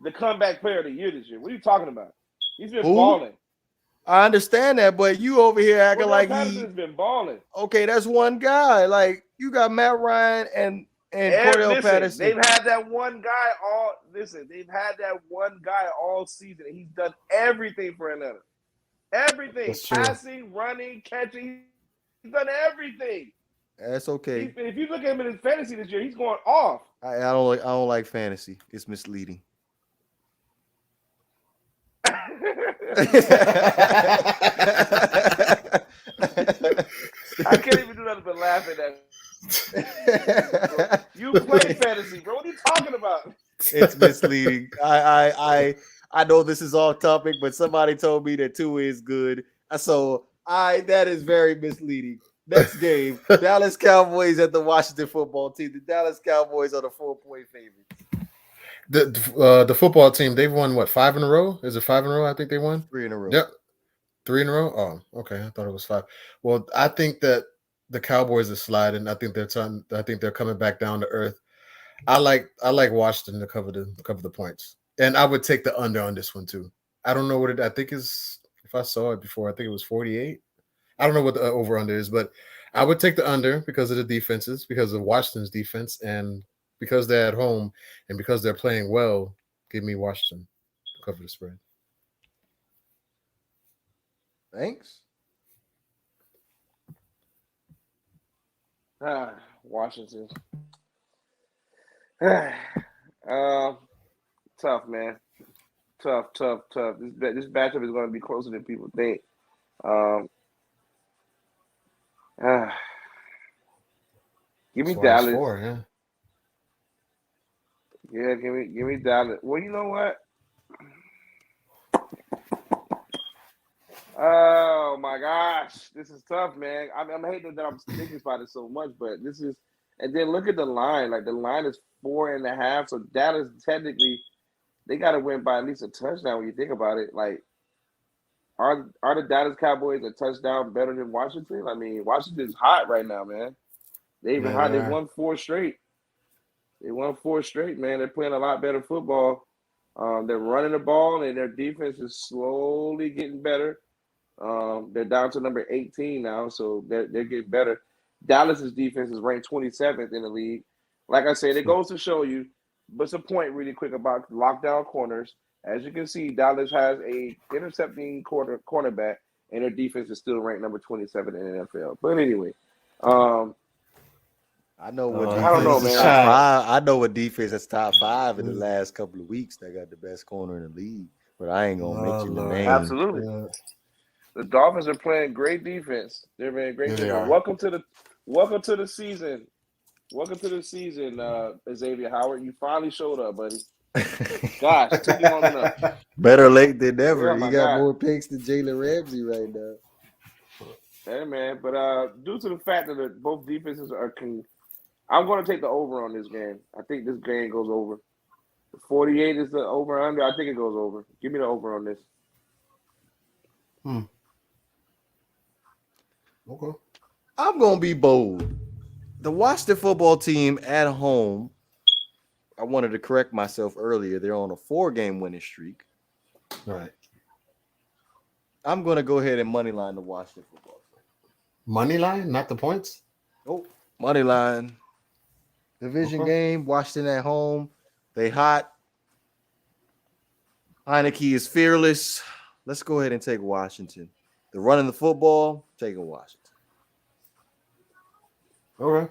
[SPEAKER 3] the comeback player of the year this year. What are you talking about? He's been
[SPEAKER 1] Who?
[SPEAKER 3] balling.
[SPEAKER 1] I understand that, but you over here acting
[SPEAKER 3] Cordell
[SPEAKER 1] like
[SPEAKER 3] Patterson has been balling.
[SPEAKER 1] okay, that's one guy. Like you got Matt Ryan and Cordell Patterson.
[SPEAKER 3] They've had that one guy all season, and he's done everything for Atlanta. Everything. Passing, running, catching. He's done everything.
[SPEAKER 1] That's okay.
[SPEAKER 3] If you look at him in his fantasy this year, he's going off.
[SPEAKER 1] I don't like fantasy. It's misleading.
[SPEAKER 3] I can't even do nothing but laugh at that. You play fantasy, bro. What are you talking about?
[SPEAKER 1] It's misleading. I know this is off topic, but somebody told me that 2 is good. So that is very misleading. Next game, Dallas Cowboys at the Washington football team. The Dallas Cowboys are the 4-point favorites.
[SPEAKER 2] The football team, they've won what, 5 in a row? Is it 5 in a row? I think they won
[SPEAKER 1] 3 in a row.
[SPEAKER 2] Yep, 3 in a row. Oh, okay. I thought it was 5. Well, I think that the Cowboys are sliding. I think they're coming back down to earth. I like Washington to cover the points, and I would take the under on this one too. I don't know what it. I think is, if I saw it before, I think it was 48. I don't know what the over under is, but I would take the under because of the defenses, because of Washington's defense, and because they're at home and because they're playing well. Give me Washington to cover the spread.
[SPEAKER 1] Thanks.
[SPEAKER 3] Washington. Tough, man. Tough. This matchup is going to be closer than people think. Give me Dallas.
[SPEAKER 2] 4, yeah.
[SPEAKER 3] Yeah, give me Dallas. Well, you know what? Oh my gosh, this is tough, man. I'm hating that I'm thinking about it so much, but this is. And then look at the line. Like the line is 4.5. So Dallas technically, they got to win by at least a touchdown. When you think about it, like, are the Dallas Cowboys a touchdown better than Washington? I mean, Washington's hot right now, man. They've been hot. They won 4 straight. Man. They're playing a lot better football. They're running the ball, and their defense is slowly getting better. They're down to number 18 now, so they're getting better. Dallas's defense is ranked 27th in the league. Like I said, it goes to show you, but some point really quick about lockdown corners. As you can see, Dallas has a intercepting cornerback, and their defense is still ranked number 27 in the NFL. But anyway,
[SPEAKER 1] I know what
[SPEAKER 3] I don't know, man.
[SPEAKER 1] I know what defense is top 5 in the last couple of weeks. They got the best corner in the league, but I ain't gonna mention the name.
[SPEAKER 3] Absolutely. The Dolphins are playing great defense. They're playing great defense. Welcome to the season. Welcome to the season, Xavier Howard. You finally showed up, buddy. Gosh, it took you long enough.
[SPEAKER 1] Better late than never.
[SPEAKER 3] Oh,
[SPEAKER 1] he got more picks than Jalen Ramsey right now.
[SPEAKER 3] Hey, man. But due to the fact that both defenses are I'm going to take the over on this game. I think this game goes over. 48 is the over-under. I think it goes over. Give me the over on this.
[SPEAKER 2] Okay.
[SPEAKER 1] I'm going to be bold. The Washington football team at home, I wanted to correct myself earlier. They're on a 4-game winning streak.
[SPEAKER 2] Right.
[SPEAKER 1] I'm going to go ahead and money line the Washington football team.
[SPEAKER 2] Money line, not the points?
[SPEAKER 1] Oh, money line. Division game, Washington at home. They hot. Heineke is fearless. Let's go ahead and take Washington. They're running the football, taking Washington.
[SPEAKER 2] All right.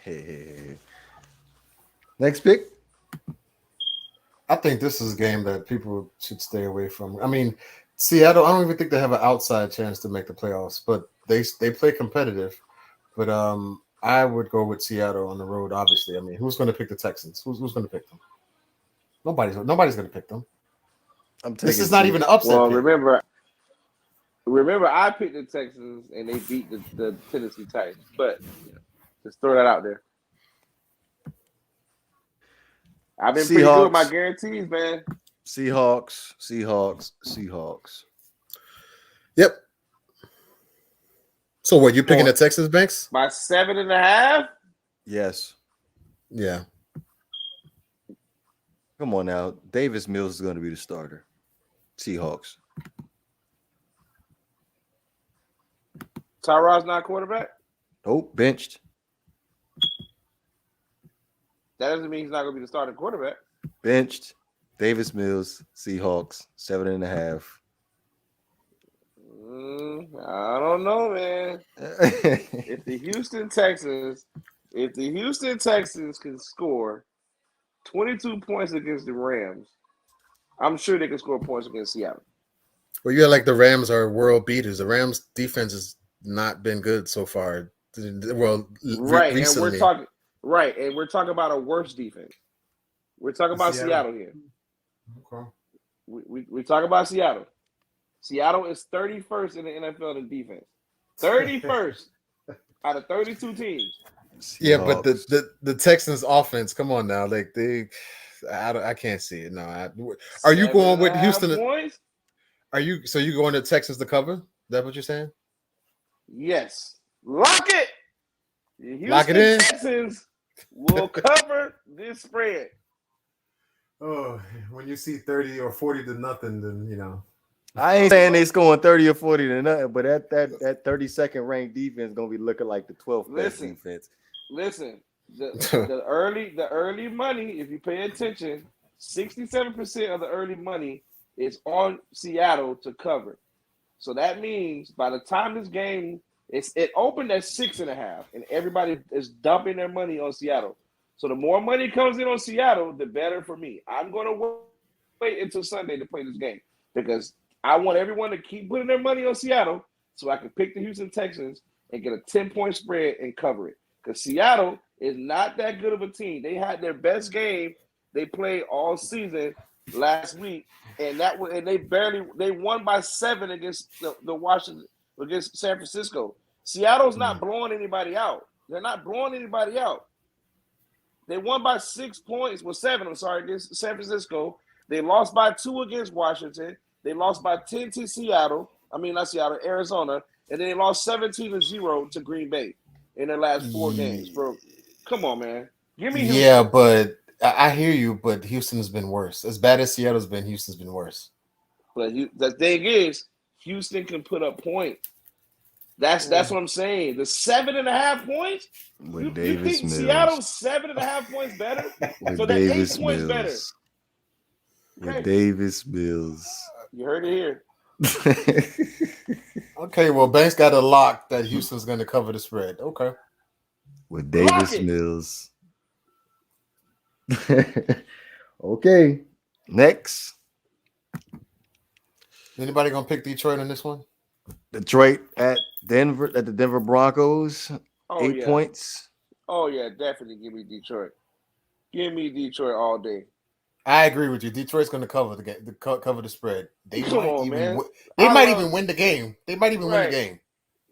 [SPEAKER 1] Hey. Next pick.
[SPEAKER 2] I think this is a game that people should stay away from. I mean, Seattle, I don't even think they have an outside chance to make the playoffs, but they play competitive. But I would go with Seattle on the road, obviously. I mean, who's going to pick the Texans? Who's going to pick them? Nobody's going to pick them. This is not even an upset.
[SPEAKER 3] Well,
[SPEAKER 2] pick.
[SPEAKER 3] remember, I picked the Texans and they beat the Tennessee Titans. But just throw that out there. I've been pretty good with my guarantees, man.
[SPEAKER 1] Seahawks.
[SPEAKER 2] Yep. So what, you picking the Texans, Banks?
[SPEAKER 3] By 7.5?
[SPEAKER 1] Yes.
[SPEAKER 2] Yeah.
[SPEAKER 1] Come on now. Davis Mills is going to be the starter. Seahawks.
[SPEAKER 3] Tyrod's not quarterback?
[SPEAKER 1] Nope, benched.
[SPEAKER 3] That doesn't mean he's not going to be the starting quarterback.
[SPEAKER 1] Benched. Davis Mills, Seahawks, 7.5.
[SPEAKER 3] I don't know, man. If the Houston Texans can score 22 points against the Rams, I'm sure they can score points against Seattle.
[SPEAKER 2] Well, yeah, like the Rams are world beaters. The Rams defense has not been good so far. Well,
[SPEAKER 3] right,
[SPEAKER 2] recently.
[SPEAKER 3] and we're talking about a worse defense. We're talking about Seattle here.
[SPEAKER 2] Okay.
[SPEAKER 3] We talk about Seattle. Seattle is 31st in the NFL in defense. 31st out of 32 teams.
[SPEAKER 2] Yeah, but the Texans offense, come on now, like I can't see it. No, are you going with Houston?
[SPEAKER 3] Points?
[SPEAKER 2] You going to Texans to cover? Is that what you're saying?
[SPEAKER 3] Yes. Lock it. The
[SPEAKER 2] Lock it in.
[SPEAKER 3] Texans will cover this spread.
[SPEAKER 2] Oh, when you see 30 or 40 to nothing, then you know.
[SPEAKER 1] I ain't saying they scoring 30 or 40 to nothing, but that 32nd ranked defense is gonna be looking like the 12th best defense.
[SPEAKER 3] Listen, the early money, if you pay attention, 67% of the early money is on Seattle to cover. So that means by the time this game it opened at 6.5, and everybody is dumping their money on Seattle. So the more money comes in on Seattle, the better for me. I'm going to wait until Sunday to play this game because I want everyone to keep putting their money on Seattle so I can pick the Houston Texans and get a 10-point spread and cover it. Because Seattle is not that good of a team. They had their best game they played all season last week, and they won by 7 against the Washington against San Francisco. Seattle's not blowing anybody out. They're not blowing anybody out. They won by 6 points, 7, against San Francisco. They lost by 2 against Washington. They lost by 10 to Arizona. And then they lost 17-0 to Green Bay in their last 4 games. Bro, come on, man. Give me Houston.
[SPEAKER 2] Yeah, but I hear you, but Houston's been worse. As bad as Seattle's been, Houston's been worse.
[SPEAKER 3] But the thing is, Houston can put up points. That's what I'm saying. The 7.5 points. You think Seattle's 7.5 points better? So that 8 points better.
[SPEAKER 1] With Davis Mills.
[SPEAKER 3] You heard it here.
[SPEAKER 2] Okay, well, Banks got a lock that Houston's going to cover the spread. Okay.
[SPEAKER 1] With Davis Mills. Okay. Next.
[SPEAKER 2] Anybody going to pick Detroit on this one?
[SPEAKER 1] Detroit at the Denver Broncos. 8 points.
[SPEAKER 3] Oh, yeah, definitely give me Detroit. Give me Detroit all day.
[SPEAKER 2] I agree with you. Detroit's going to cover the game, cover the spread. They
[SPEAKER 3] They
[SPEAKER 2] might even win the game. They might even win the game.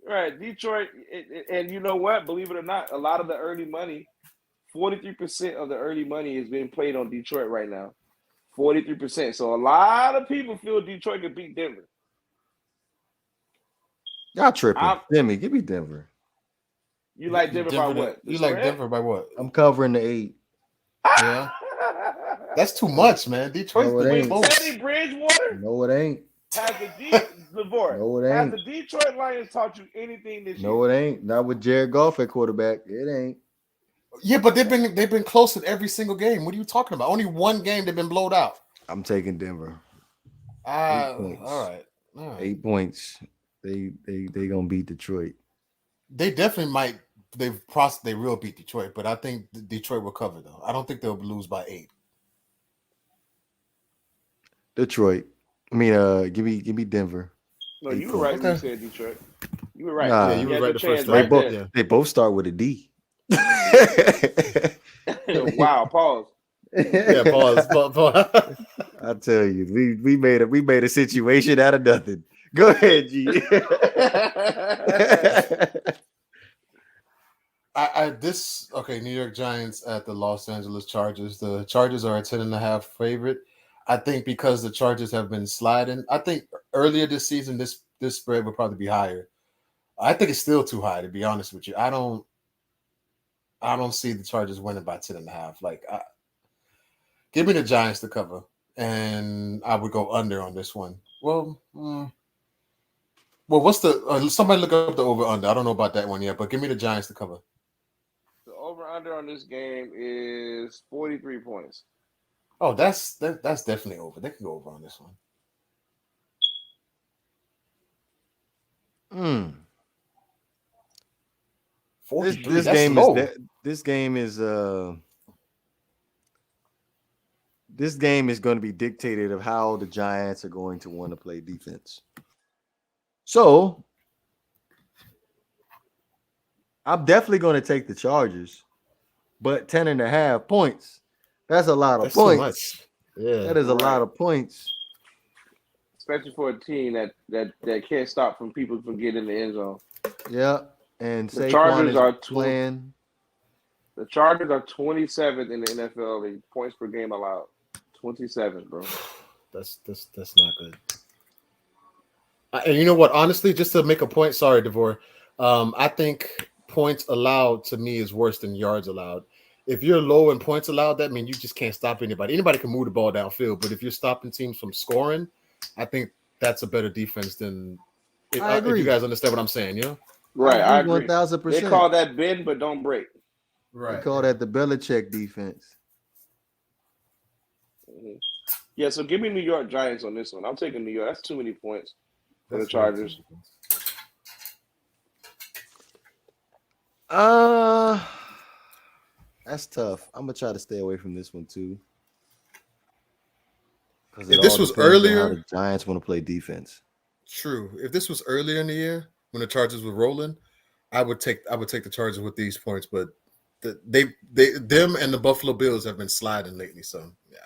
[SPEAKER 3] Right, Detroit, and you know what? Believe it or not, a lot of the early money, 43% of the early money is being played on Detroit right now. 43%. So a lot of people feel Detroit could beat Denver.
[SPEAKER 1] Y'all tripping. Jimmy, give me Denver.
[SPEAKER 3] You like Denver by what?
[SPEAKER 2] You like Denver by what?
[SPEAKER 1] I'm covering the 8.
[SPEAKER 2] Yeah. That's too much, man. Detroit's
[SPEAKER 3] Teddy Bridgewater?
[SPEAKER 1] No, it ain't.
[SPEAKER 3] Has the Detroit Lions taught you anything this year?
[SPEAKER 1] No, it ain't. Not with Jared Goff at quarterback. It ain't.
[SPEAKER 2] Yeah, but they've been close in every single game. What are you talking about? Only one game they've been blowed out.
[SPEAKER 1] I'm taking Denver.
[SPEAKER 2] 8 points. All right.
[SPEAKER 1] 8 points. They gonna beat Detroit.
[SPEAKER 2] They definitely might. They will beat Detroit, but I think Detroit will cover though. I don't think they'll lose by 8.
[SPEAKER 1] Detroit. I mean, give me Denver.
[SPEAKER 3] No, you were right when you said Detroit. You were right.
[SPEAKER 1] Nah,
[SPEAKER 2] you were right the first time.
[SPEAKER 1] They both start with a D.
[SPEAKER 3] Wow, pause.
[SPEAKER 2] Yeah, pause.
[SPEAKER 1] I tell you, we made a situation out of nothing. Go ahead, G.
[SPEAKER 2] New York Giants at the Los Angeles Chargers. The Chargers are a 10.5 favorite. I think because the Chargers have been sliding. I think earlier this season, this spread would probably be higher. I think it's still too high, to be honest with you. I don't see the Chargers winning by 10.5. Give me the Giants to cover, and I would go under on this one. Well, what's the somebody look up the over under? I don't know about that one yet, but give me the Giants to cover.
[SPEAKER 3] The over under on this game is 43 points.
[SPEAKER 2] Oh, that's definitely over. They can go over on this one.
[SPEAKER 1] This game is going to be dictated of how the Giants are going to want to play defense. So I'm definitely going to take the Chargers, but 10.5 points. That's a lot of points.
[SPEAKER 2] Too much. Yeah,
[SPEAKER 1] that is a lot of points,
[SPEAKER 3] especially for a team that can't stop from people from getting in the end zone.
[SPEAKER 1] Yeah, and
[SPEAKER 3] the Chargers are
[SPEAKER 1] playing.
[SPEAKER 3] The Chargers are 27th in the NFL in points per game allowed. 27, bro.
[SPEAKER 2] That's not good. And you know what? Honestly, just to make a point, sorry, Devore. I think points allowed to me is worse than yards allowed. If you're low in points allowed, that means you just can't stop anybody. Anybody can move the ball downfield, but if you're stopping teams from scoring, I think that's a better defense than.
[SPEAKER 1] I agree.
[SPEAKER 2] If you guys understand what I'm saying, yeah.
[SPEAKER 3] Right, I agree.
[SPEAKER 1] 1,000%.
[SPEAKER 3] They call that bend but don't break.
[SPEAKER 2] Right.
[SPEAKER 1] They call that the Belichick defense.
[SPEAKER 3] Mm-hmm. Yeah, so give me New York Giants on this one. I'm taking New York. That's too many points for the Chargers.
[SPEAKER 1] That's tough. I'm gonna try to stay away from this one too.
[SPEAKER 2] If this was earlier,
[SPEAKER 1] the Giants want to play defense.
[SPEAKER 2] True. If this was earlier in the year when the Chargers were rolling, I would take the Chargers with these points. But them and the Buffalo Bills have been sliding lately. So yeah.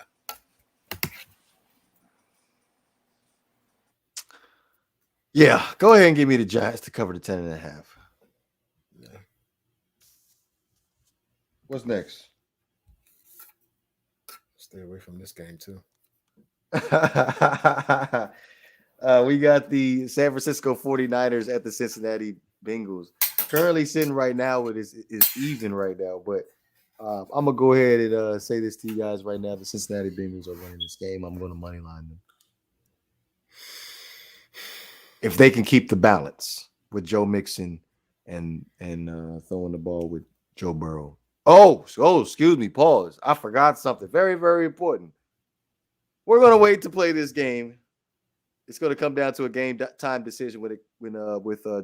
[SPEAKER 1] Yeah, go ahead and give me the Giants to cover the 10.5.
[SPEAKER 2] Yeah.
[SPEAKER 1] What's next?
[SPEAKER 2] Stay away from this game too.
[SPEAKER 1] We got the San Francisco 49ers at the Cincinnati Bengals. Currently sitting right now is even right now, but I'm gonna go ahead and say this to you guys right now. The Cincinnati Bengals are winning this game. I'm going to money line them. If they can keep the balance with Joe Mixon and throwing the ball with Joe Burrow. Oh, excuse me, pause. I forgot something very, very important. We're going to wait to play this game. It's going to come down to a game time decision with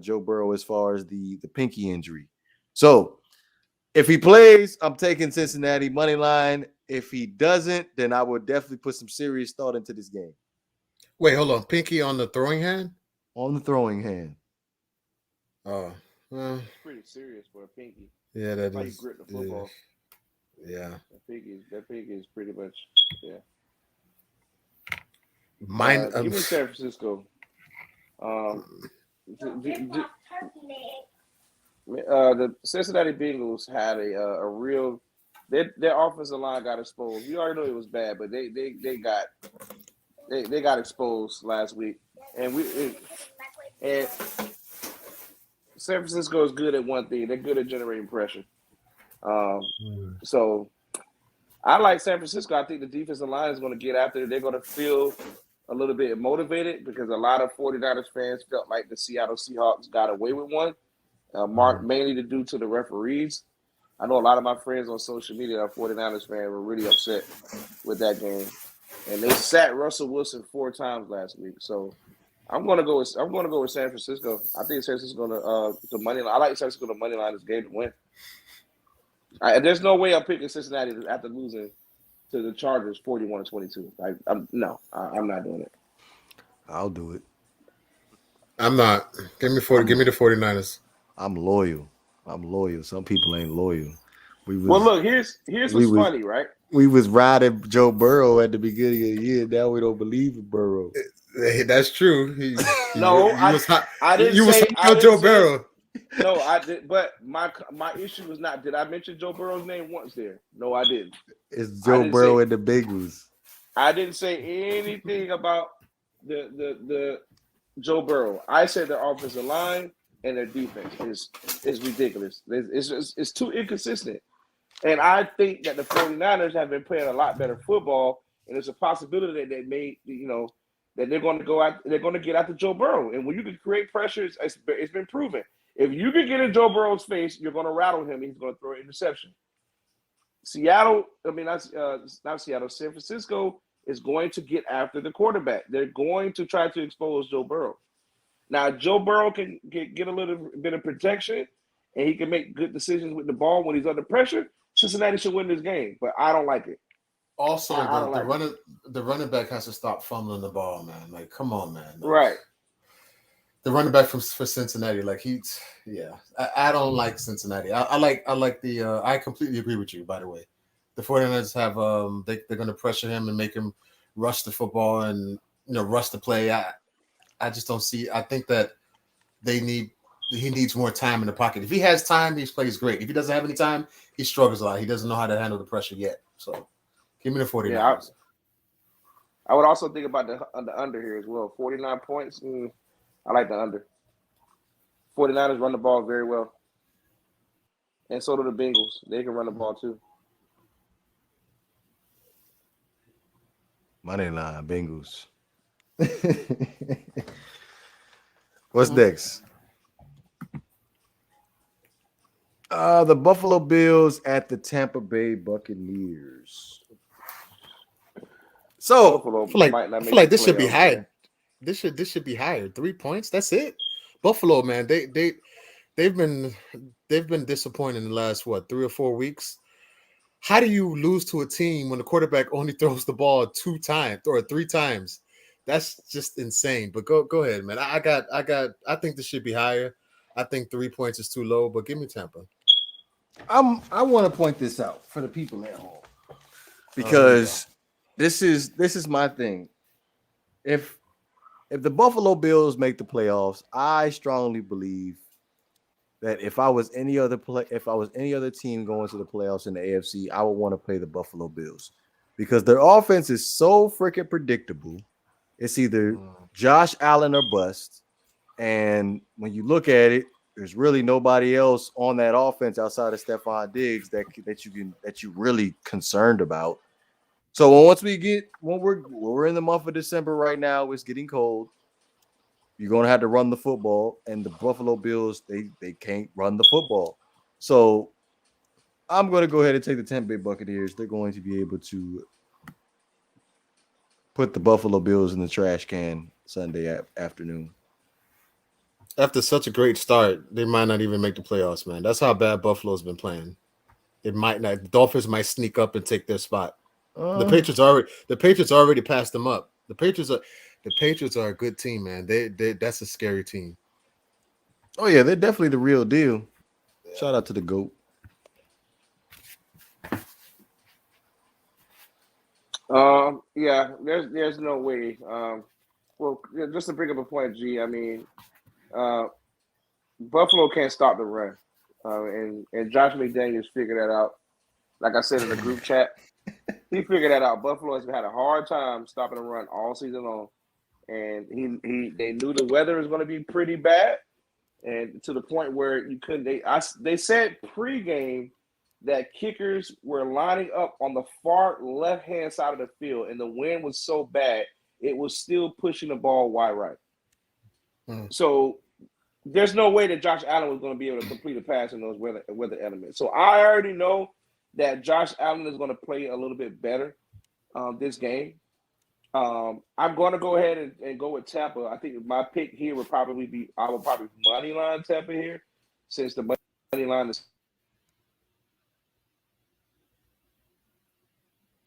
[SPEAKER 1] Joe Burrow as far as the pinky injury. So if he plays, I'm taking Cincinnati money line. If he doesn't, then I would definitely put some serious thought into this game.
[SPEAKER 2] Wait, hold on. Pinky on the throwing hand?
[SPEAKER 1] On the throwing hand.
[SPEAKER 2] Oh,
[SPEAKER 3] it's pretty serious for a pinky.
[SPEAKER 2] Yeah, that
[SPEAKER 3] is. Grip the football.
[SPEAKER 2] Yeah.
[SPEAKER 3] That pinky is pretty much, yeah.
[SPEAKER 2] Give
[SPEAKER 3] me San Francisco. The Cincinnati Bengals had a real. Their offensive line got exposed. We already know it was bad, but they got exposed last week, and San Francisco is good at one thing. They're good at generating pressure. So I like San Francisco. I think the defensive line is going to get after it. They're going to feel a little bit motivated because a lot of 49ers fans felt like the Seattle Seahawks got away with one, mainly due to the referees. I know a lot of my friends on social media are 49ers fans were really upset with that game. And they sat Russell Wilson 4 times last week. So I'm gonna go with San Francisco. I think San Francisco's gonna the money line. I like San Francisco to money line this game to win. There's no way I'm picking Cincinnati after losing to the Chargers 41-22. I'm not doing it.
[SPEAKER 1] I'll do it.
[SPEAKER 2] I'm not. Give me the 49ers.
[SPEAKER 1] I'm loyal. Some people ain't loyal.
[SPEAKER 3] Look, here's what's funny, right?
[SPEAKER 1] We was riding Joe Burrow at the beginning of the year. Now we don't believe in Burrow.
[SPEAKER 2] That's true.
[SPEAKER 3] I didn't say
[SPEAKER 2] Joe Burrow.
[SPEAKER 3] No, I did. But my issue was not. Did I mention Joe Burrow's name once there? No, I didn't.
[SPEAKER 1] It's Joe Burrow and the Bengals.
[SPEAKER 3] I didn't say anything about the Joe Burrow. I said the offensive line. and their defense is ridiculous. It's too inconsistent. And I think that the 49ers have been playing a lot better football, and there's a possibility that they may, that they're going to go out, they're going to get after Joe Burrow. And when you can create pressure, it's been proven. If you can get in Joe Burrow's face, you're going to rattle him. He's going to throw an interception. San Francisco is going to get after the quarterback. They're going to try to expose Joe Burrow. Now, Joe Burrow can get a little bit of protection, and he can make good decisions with the ball when he's under pressure. Cincinnati should win this game, but I don't like it.
[SPEAKER 2] Also, the running back has to stop fumbling the ball, man. Like, come on, man.
[SPEAKER 3] Right.
[SPEAKER 2] The running back for Cincinnati, like I don't like Cincinnati. I completely agree with you, by the way. The 49ers have they're going to pressure him and make him rush the football and rush the play. I just don't see. I think that he needs more time in the pocket. If he has time, he plays great. If he doesn't have any time, he struggles a lot. He doesn't know how to handle the pressure yet. So give me the 49ers.
[SPEAKER 3] Yeah, I would also think about the under here as well. 49 points. I like the under. 49ers run the ball very well. And so do the Bengals. They can run the ball too.
[SPEAKER 1] Money line, Bengals. What's next? The Buffalo Bills at the Tampa Bay Buccaneers. So
[SPEAKER 3] Buffalo
[SPEAKER 2] I feel like this should be higher. This should be higher. 3 points. That's it. Buffalo, man. They've been disappointing in the last 3 or 4 weeks. How do you lose to a team when the quarterback only throws the ball 2 times or 3 times? That's just insane. But go ahead, man. I think this should be higher. I think 3 points is too low, but give me Tampa.
[SPEAKER 1] I want to point this out for the people at home because this is my thing. If the Buffalo Bills make the playoffs, I strongly believe that if I was any other team going to the playoffs in the AFC, I would want to play the Buffalo Bills because their offense is so freaking predictable. It's either Josh Allen or bust. And when you look at it, there's really nobody else on that offense outside of Stephon Diggs that you're really concerned about. So when we're in the month of December right now, it's getting cold. You're gonna have to run the football, and the Buffalo Bills they can't run the football. So I'm gonna go ahead and take the Tampa Bay Buccaneers. They're going to be able to put the Buffalo Bills in the trash can Sunday afternoon.
[SPEAKER 2] After such a great start, they might not even make the playoffs, man. That's how bad Buffalo's been playing. It might not. The Dolphins might sneak up and take their spot. The Patriots already passed them up. The Patriots are a good team, man. That's a scary team.
[SPEAKER 1] Oh yeah, they're definitely the real deal. Yeah. Shout out to the GOAT.
[SPEAKER 3] Yeah, there's no way. Well, just to bring up a point, G. I mean, Buffalo can't stop the run, and Josh McDaniels figured that out. Like I said in the group chat, he figured that out. Buffalo has had a hard time stopping the run all season long, and they knew the weather was going to be pretty bad, and to the point where you couldn't. They said pregame that kickers were lining up on the far left-hand side of the field, and the wind was so bad it was still pushing the ball wide right. So there's no way that Josh Allen was going to be able to complete a pass in those weather elements. So I already know that Josh Allen is going to play a little bit better this game. I'm going to go ahead and go with Tampa. I think my pick here would probably be I would probably money line Tampa here, since the money line is.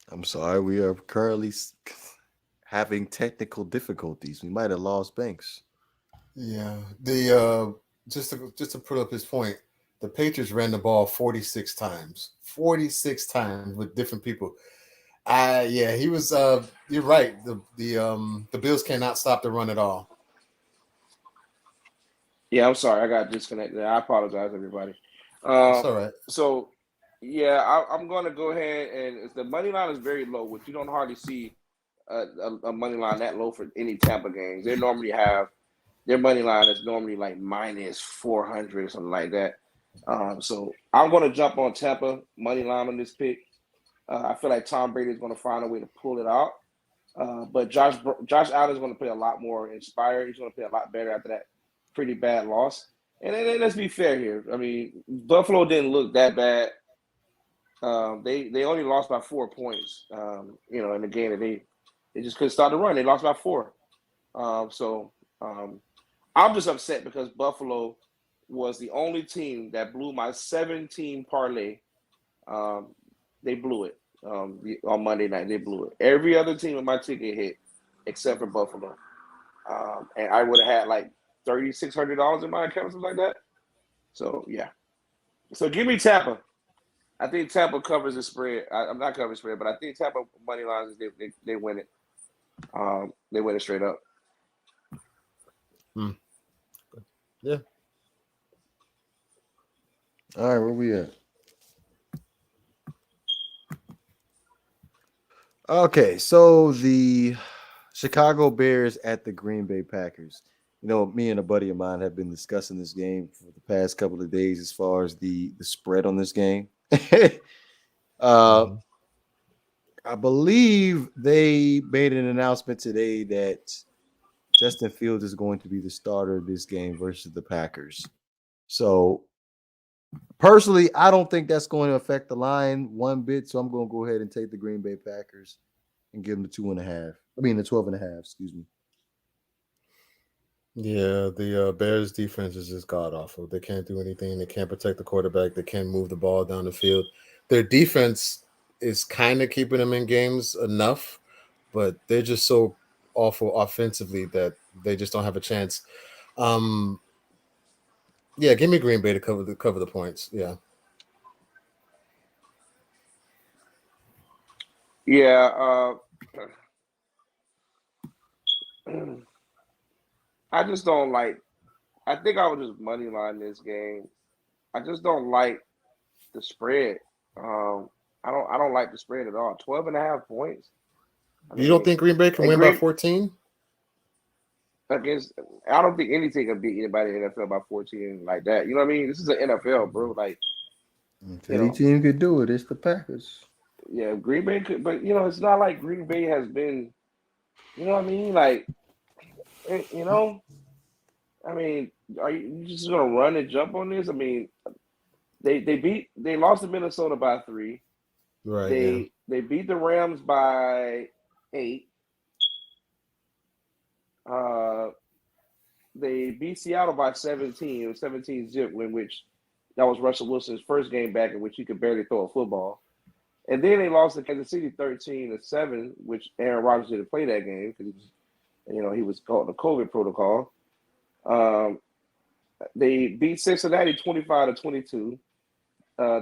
[SPEAKER 1] I'm sorry, we are currently having technical difficulties. We might have lost Banks.
[SPEAKER 2] Yeah, the just to put up his point, the Patriots ran the ball 46 times with different people. Yeah, he was. You're right. The Bills cannot stop the run at all.
[SPEAKER 3] Yeah, I'm sorry, I got disconnected. I apologize, everybody.
[SPEAKER 2] It's all right.
[SPEAKER 3] So, yeah, I'm going to go ahead and the money line is very low, which you don't hardly see a money line that low for any Tampa games. They normally have Their money line is normally like minus 400 or something like that. So I'm going to jump on Tampa money line on this pick. I feel like Tom Brady is going to find a way to pull it out. But Josh Allen is going to play a lot more inspired. He's going to play a lot better after that pretty bad loss. And then let's be fair here. I mean, Buffalo didn't look that bad. They only lost by 4 points. In the game that they just couldn't start the run. They lost by 4. I'm just upset because Buffalo was the only team that blew my 7-team parlay. They blew it on Monday night. They blew it. Every other team in my ticket hit except for Buffalo. And I would have had like $3,600 in my account, something like that. So, yeah. So, give me Tampa. I think Tampa covers the spread. I'm not covering the spread, but I think Tampa money lines, they win it. They win it straight up.
[SPEAKER 2] Yeah.
[SPEAKER 1] All right, where we at? Okay, so the Chicago Bears at the Green Bay Packers. Me and a buddy of mine have been discussing this game for the past couple of days as far as the spread on this game. I believe they made an announcement today that Justin Fields is going to be the starter of this game versus the Packers. So, personally, I don't think that's going to affect the line one bit. So I'm going to go ahead and take the Green Bay Packers and give them the 2.5. The 12.5. Excuse me.
[SPEAKER 2] Yeah, the Bears defense is just god awful. They can't do anything. They can't protect the quarterback. They can't move the ball down the field. Their defense is kind of keeping them in games enough, but they're just so awful offensively that they just don't have a chance. Yeah, give me Green Bay to cover the points. Yeah.
[SPEAKER 3] Yeah. I just don't like. I think I would just money line this game. I just don't like the spread. I don't like the spread at all. 12.5 points.
[SPEAKER 2] You don't think Green Bay can win by 14?
[SPEAKER 3] I don't think anything can beat anybody in the NFL by 14 like that. You know what I mean? This is an NFL, bro. Like,
[SPEAKER 1] if any team could do it, it's the Packers.
[SPEAKER 3] Yeah, Green Bay could, but it's not like Green Bay has been. You know what I mean? Like, I mean, are you just gonna run and jump on this? I mean, they lost to Minnesota by 3.
[SPEAKER 2] Right.
[SPEAKER 3] They beat the Rams by 8. They beat Seattle by 17. It was 17-0, in which that was Russell Wilson's first game back in which he could barely throw a football. And then they lost to Kansas City 13-7, which Aaron Rodgers didn't play that game because he was caught the COVID protocol. They beat Cincinnati 25-22.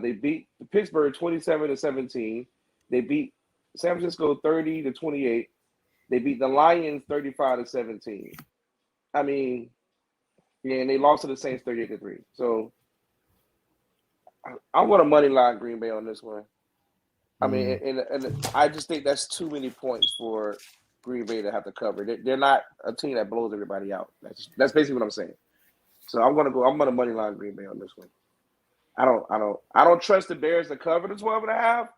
[SPEAKER 3] They beat Pittsburgh 27-17. They beat San Francisco 30-28. They beat the Lions 35-17. I mean, and they lost to the Saints 38-3. So I'm going to money line Green Bay on this one. I mean, and I just think that's too many points for Green Bay to have to cover. They're not a team that blows everybody out. That's basically what I'm saying. So I'm gonna money line Green Bay on this one. I don't trust the Bears to cover the 12.5,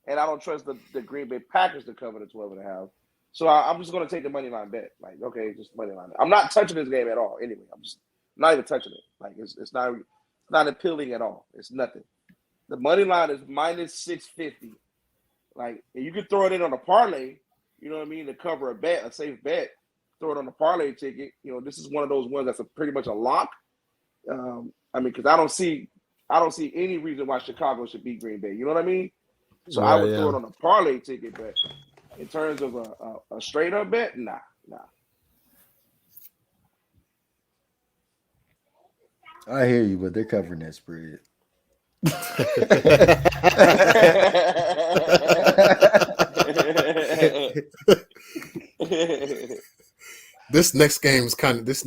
[SPEAKER 3] and I don't trust the Green Bay Packers to cover the 12.5. So I'm just gonna take the money line bet. Like, okay, just money line. I'm not touching this game at all. Anyway, I'm just not even touching it. Like, it's not appealing at all. It's nothing. The money line is minus 650. Like, and you can throw it in on a parlay, you know what I mean, to cover a safe bet. Throw it on a parlay ticket. This is one of those ones that's pretty much a lock. Because I don't see any reason why Chicago should beat Green Bay. You know what I mean? So I would throw it on a parlay ticket, but in terms of a straight up bet, nah.
[SPEAKER 1] I hear you, but they're covering that spread.
[SPEAKER 2] This next game scares me.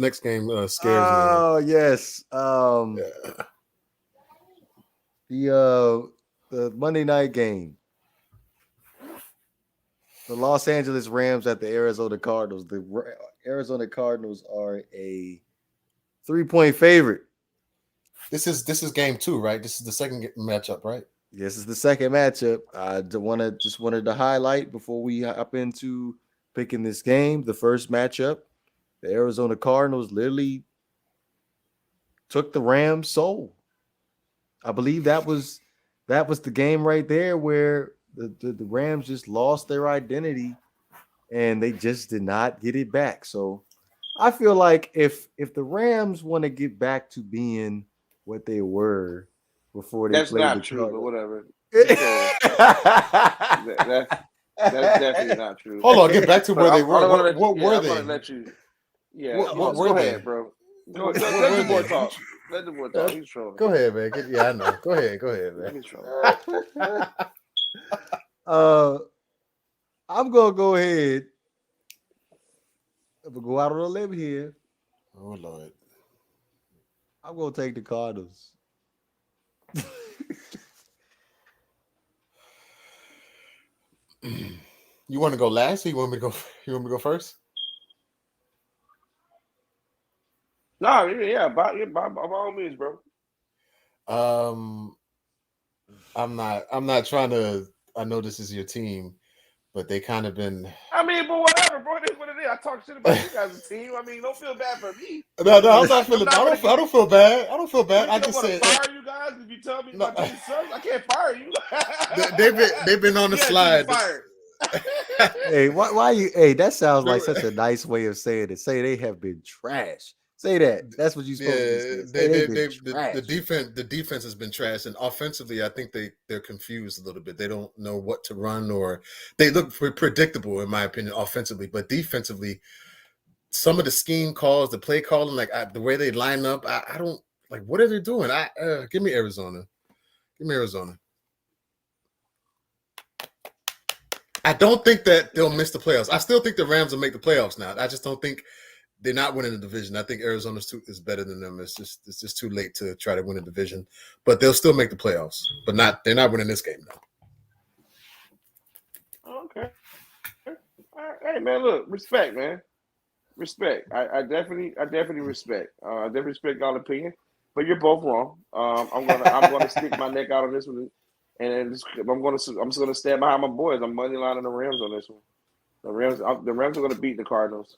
[SPEAKER 1] Oh yes. The Monday night game. The Los Angeles Rams at the Arizona Cardinals. The Arizona Cardinals are a 3-point favorite.
[SPEAKER 2] This is game 2, right? This is the second matchup, right?
[SPEAKER 1] This is the second matchup. I wanted to highlight before we hop into picking this game. The first matchup, the Arizona Cardinals literally took the Rams' soul. I believe that was the game right there where the Rams just lost their identity and they just did not get it back. So I feel like if the Rams want to get back to being what they were before they
[SPEAKER 3] That's
[SPEAKER 1] played
[SPEAKER 3] not
[SPEAKER 1] the
[SPEAKER 3] true,
[SPEAKER 1] Cardinals.
[SPEAKER 3] but whatever.
[SPEAKER 1] That's
[SPEAKER 3] That's definitely not true.
[SPEAKER 2] Hold on, get back to where they
[SPEAKER 3] I'm
[SPEAKER 2] were.
[SPEAKER 3] gonna let
[SPEAKER 2] What
[SPEAKER 3] you,
[SPEAKER 2] were
[SPEAKER 3] I'm
[SPEAKER 2] they?
[SPEAKER 3] gonna let you. Yeah,
[SPEAKER 2] What
[SPEAKER 3] go
[SPEAKER 2] were they?
[SPEAKER 3] ahead, bro.
[SPEAKER 2] What
[SPEAKER 3] Let
[SPEAKER 2] were
[SPEAKER 3] the boy
[SPEAKER 2] they?
[SPEAKER 3] talk. Let the boy talk. He's trolling.
[SPEAKER 2] Go ahead, man. I know. Go ahead, man.
[SPEAKER 3] He's trolling.
[SPEAKER 1] I'm gonna go ahead. I'm gonna go out on a limb here.
[SPEAKER 2] Oh Lord.
[SPEAKER 1] I'm gonna take the Cardinals.
[SPEAKER 2] You want to go last? Or you want me to go? You want me to go first?
[SPEAKER 3] No, yeah, by all means, bro.
[SPEAKER 2] I'm not trying to. I know this is your team, but they kind of been.
[SPEAKER 3] I mean, but whatever, bro. It is what it is. I talk shit about you guys as a team. I mean, don't feel bad for me.
[SPEAKER 2] No, I'm not feeling. I don't feel bad. I don't feel bad. I just said.
[SPEAKER 3] Fire you guys if you tell me my team sucks. I can't fire you.
[SPEAKER 2] they've been on the slide.
[SPEAKER 1] Hey, why you? Hey, that sounds like such a nice way of saying it. Say they have been trash. Say that. That's what you're supposed to say.
[SPEAKER 2] The defense has been trash, and offensively, I think they're confused a little bit. They don't know what to run, or they look predictable, in my opinion, offensively. But defensively, some of the scheme calls, the play calling, like the way they line up, I don't like. What are they doing? Give me Arizona. Give me Arizona. I don't think that they'll miss the playoffs. I still think the Rams will make the playoffs now. I just don't think they're not winning the division. I think Arizona is better than them. It's just too late to try to win a division, but they'll still make the playoffs. But they're not winning this game
[SPEAKER 3] now. Okay. Hey man, look, respect, man. Respect. I definitely respect. I definitely respect y'all opinion, but you're both wrong. I'm gonna stick my neck out on this one. And I'm just gonna stand behind my boys. I'm money lining the Rams on this one. The Rams are gonna beat the Cardinals.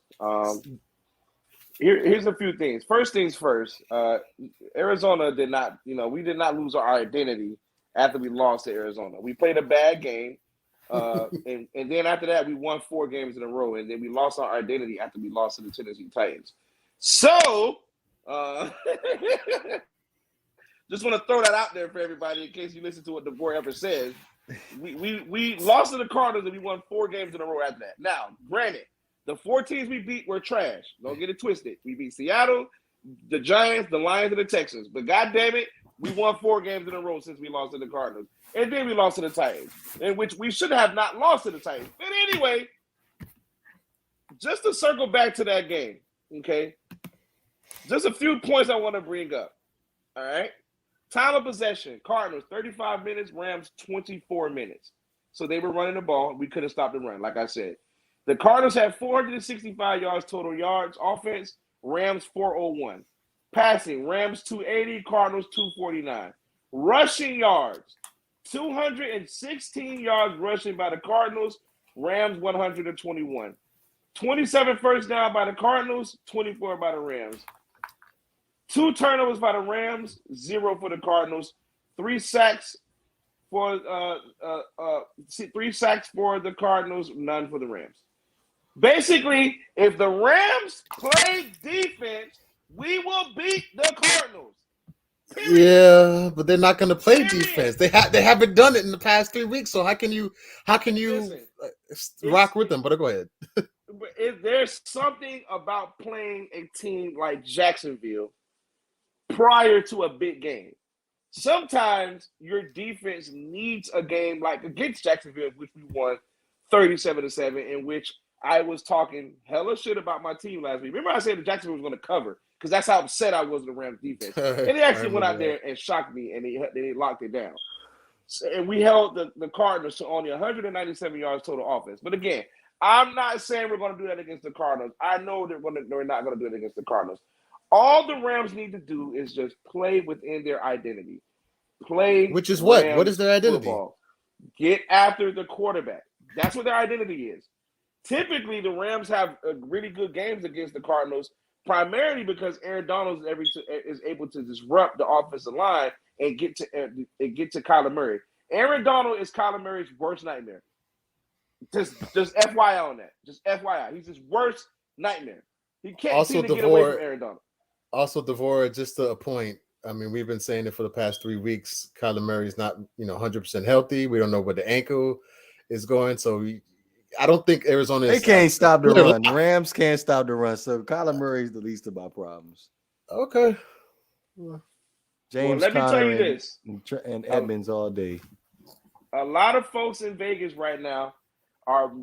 [SPEAKER 3] Here's a few things. First things first. Arizona did not. We did not lose our identity after we lost to Arizona. We played a bad game, and then after that we won 4 games in a row, and then we lost our identity after we lost to the Tennessee Titans. So. Just want to throw that out there for everybody in case you listen to what the boy ever says. We lost to the Cardinals and we won 4 games in a row after that. Now, granted, the 4 teams we beat were trash. Don't get it twisted. We beat Seattle, the Giants, the Lions, and the Texans. But God damn it, we won 4 games in a row since we lost to the Cardinals. And then we lost to the Titans, in which we should have not lost to the Titans. But anyway, just to circle back to that game, okay? Just a few points I want to bring up, all right? Time of possession, Cardinals, 35 minutes, Rams, 24 minutes. So they were running the ball. We couldn't stop the run, like I said. The Cardinals had 465 yards total yards. Offense, Rams, 401. Passing, Rams, 280, Cardinals, 249. Rushing yards, 216 yards rushing by the Cardinals, Rams, 121. 27 first down by the Cardinals, 24 by the Rams. 2 turnovers by the Rams, 0 for the Cardinals. 3 sacks for the Cardinals, none for the Rams. Basically, if the Rams play defense, we will beat the Cardinals.
[SPEAKER 2] Period. Yeah, but they're not going to play defense. They haven't done it in the past 3 weeks. So how can you rock with them? But go ahead.
[SPEAKER 3] If there's something about playing a team like Jacksonville prior to a big game. Sometimes your defense needs a game like against Jacksonville, which we won 37-7, in which I was talking hella shit about my team last week. Remember I said that Jacksonville was going to cover because that's how upset I was with the Rams defense. And they actually went out there and shocked me, and they locked it down. So, and we held the Cardinals to only 197 yards total offense. But again, I'm not saying we're going to do that against the Cardinals. I know that we're not going to do it against the Cardinals. All the Rams need to do is just play within their identity. Play
[SPEAKER 2] Which is what?
[SPEAKER 3] Rams
[SPEAKER 2] What is their identity?
[SPEAKER 3] Football. Get after the quarterback. That's what their identity is. Typically, the Rams have really good games against the Cardinals, primarily because Aaron Donald is able to disrupt the offensive line and get to Kyler Murray. Aaron Donald is Kyler Murray's worst nightmare. Just FYI on that. Just FYI. He's his worst nightmare. He can't seem to get away from Aaron Donald.
[SPEAKER 2] Also, Devore, just to a point, I mean, we've been saying it for the past 3 weeks. Kyler Murray's not, 100% healthy. We don't know where the ankle is going. So I don't think Arizona
[SPEAKER 1] They can't stop the run. Rams can't stop the run. So Kyler Murray's the least of my problems.
[SPEAKER 2] Okay.
[SPEAKER 1] James
[SPEAKER 3] let me tell you this.
[SPEAKER 1] And Edmonds all day.
[SPEAKER 3] A lot of folks in Vegas right now are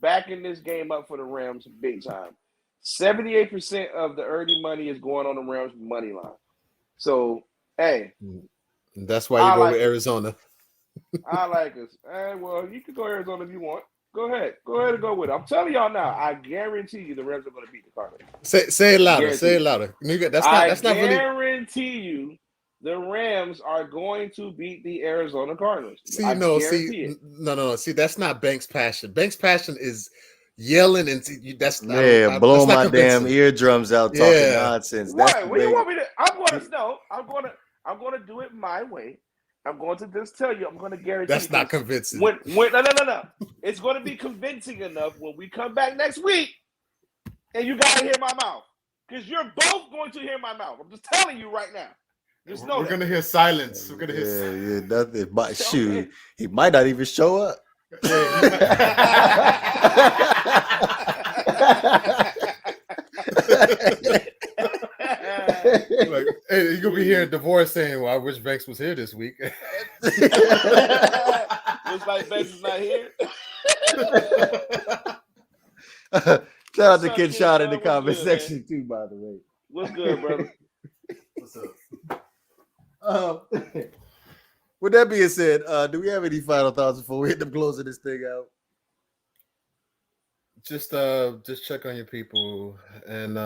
[SPEAKER 3] backing this game up for the Rams big time. 78% of the early money is going on the Rams money line. So, hey.
[SPEAKER 2] That's why you go with Arizona.
[SPEAKER 3] I like us. Well, you can go Arizona if you want. Go ahead. Go ahead and go with it. I'm telling y'all now, I guarantee you the Rams are going to beat the Cardinals.
[SPEAKER 2] Say it louder. Say it louder. That's not really.
[SPEAKER 3] I guarantee you the Rams are going to beat the Arizona Cardinals.
[SPEAKER 2] No. See, that's not Banks' passion. Banks' passion is yelling and that's
[SPEAKER 1] blowing my damn eardrums out talking nonsense.
[SPEAKER 3] What do you want me to? I'm going to do it my way. I'm going to just tell you. I'm going to guarantee.
[SPEAKER 2] That's not convincing.
[SPEAKER 3] No. It's going to be convincing enough when we come back next week, and you got to hear my mouth because you're both going to hear my mouth. I'm just telling you right now.
[SPEAKER 2] We're going to hear silence. We're going to hear
[SPEAKER 1] nothing. But shoot, he might not even show up.
[SPEAKER 2] Like, hey, you're gonna be hearing Divorce saying, "Well, I wish Banks was here this week."
[SPEAKER 3] Looks like Banks is not here.
[SPEAKER 1] Shout out to Kid Shot in the comment section too, by the way.
[SPEAKER 3] What's good, brother?
[SPEAKER 2] What's up?
[SPEAKER 1] With that being said, do we have any final thoughts before we hit them closing this thing out?
[SPEAKER 2] Just check on your people and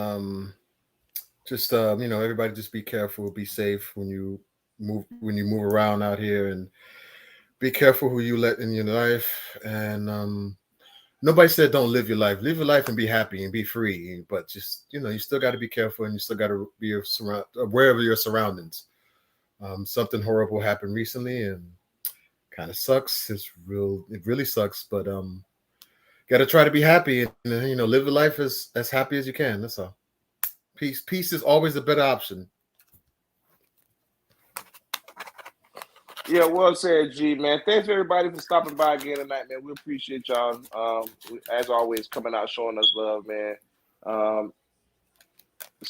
[SPEAKER 2] everybody just be careful, be safe when you move around out here, and be careful who you let in your life. And nobody said don't live your life. Live your life and be happy and be free. But just you still got to be careful, and you still got to be aware of your surroundings. Something horrible happened recently, and kind of sucks. It really sucks. But got to try to be happy and live your life as happy as you can. That's all. Peace is always a better option.
[SPEAKER 3] Yeah, well said, G, man. Thanks everybody for stopping by again tonight, man. We appreciate y'all. As always, coming out showing us love, man.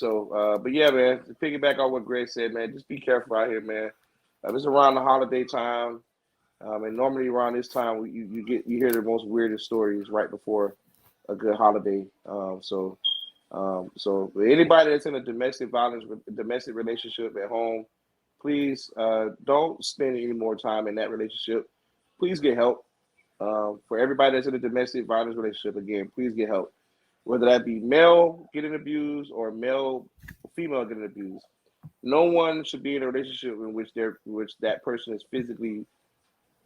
[SPEAKER 3] But yeah, man, to piggyback on what Greg said, man, just be careful out here, man. It's around the holiday time, and normally around this time, you hear the most weirdest stories right before a good holiday. So anybody that's in a domestic relationship at home, please don't spend any more time in that relationship. Please get help. For everybody that's in a domestic violence relationship, again, please get help. Whether that be male getting abused or female getting abused. No one should be in a relationship in which that person is physically,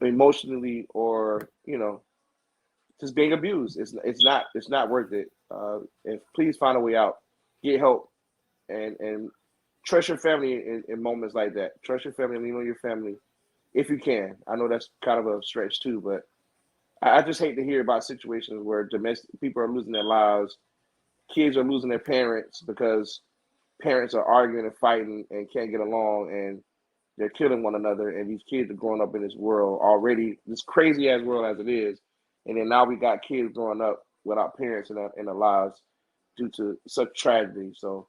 [SPEAKER 3] emotionally, or just being abused. It's not worth it. And please find a way out. Get help, and trust your family in moments like that. Trust your family, lean on your family if you can. I know that's kind of a stretch too, but I just hate to hear about situations where domestic people are losing their lives, kids are losing their parents because parents are arguing and fighting and can't get along, and they're killing one another. And these kids are growing up in this world already, this crazy ass world as it is, and then now we got kids growing up without parents in their lives due to such tragedy. So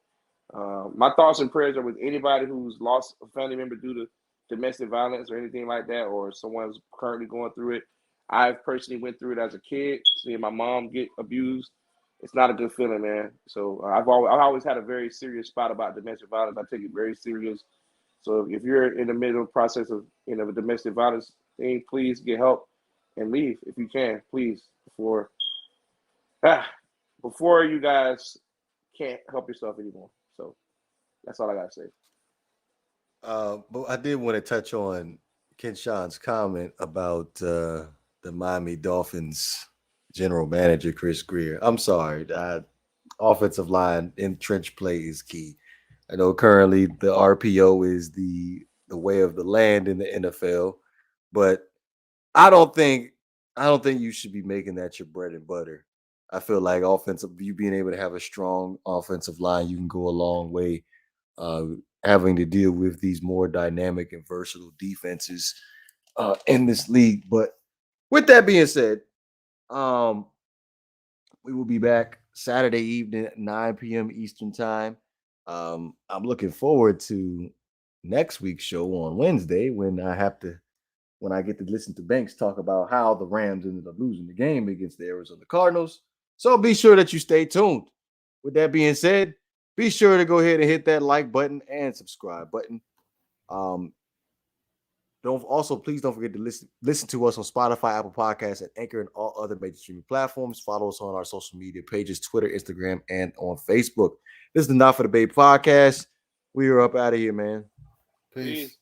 [SPEAKER 3] my thoughts and prayers are with anybody who's lost a family member due to domestic violence or anything like that, or someone's currently going through it. I personally went through it as a kid, seeing my mom get abused. It's not a good feeling, man. So I've always had a very serious spot about domestic violence. I take it very serious. So if you're in the middle process of a domestic violence thing, please get help and leave if you can, please, before you guys can't help yourself anymore. So That's all I gotta say.
[SPEAKER 1] But I did want to touch on Ken Sean's comment about the Miami Dolphins general manager Chris Greer. I'm sorry, offensive line in trench play is key. I know currently the RPO is the way of the land in the NFL, but I don't think you should be making that your bread and butter. I feel like you being able to have a strong offensive line, you can go a long way. Having to deal with these more dynamic and versatile defenses in this league. But with that being said, we will be back Saturday evening at 9 p.m. Eastern time. I'm looking forward to next week's show on Wednesday when I get to listen to Banks talk about how the Rams ended up losing the game against the Arizona Cardinals. So be sure that you stay tuned. With that being said, be sure to go ahead and hit that like button and subscribe button. Please don't forget to listen to us on Spotify, Apple Podcasts, and Anchor, and all other major streaming platforms. Follow us on our social media pages, Twitter, Instagram, and on Facebook. This is the Not for the Babe podcast. We are up out of here, man.
[SPEAKER 2] Peace.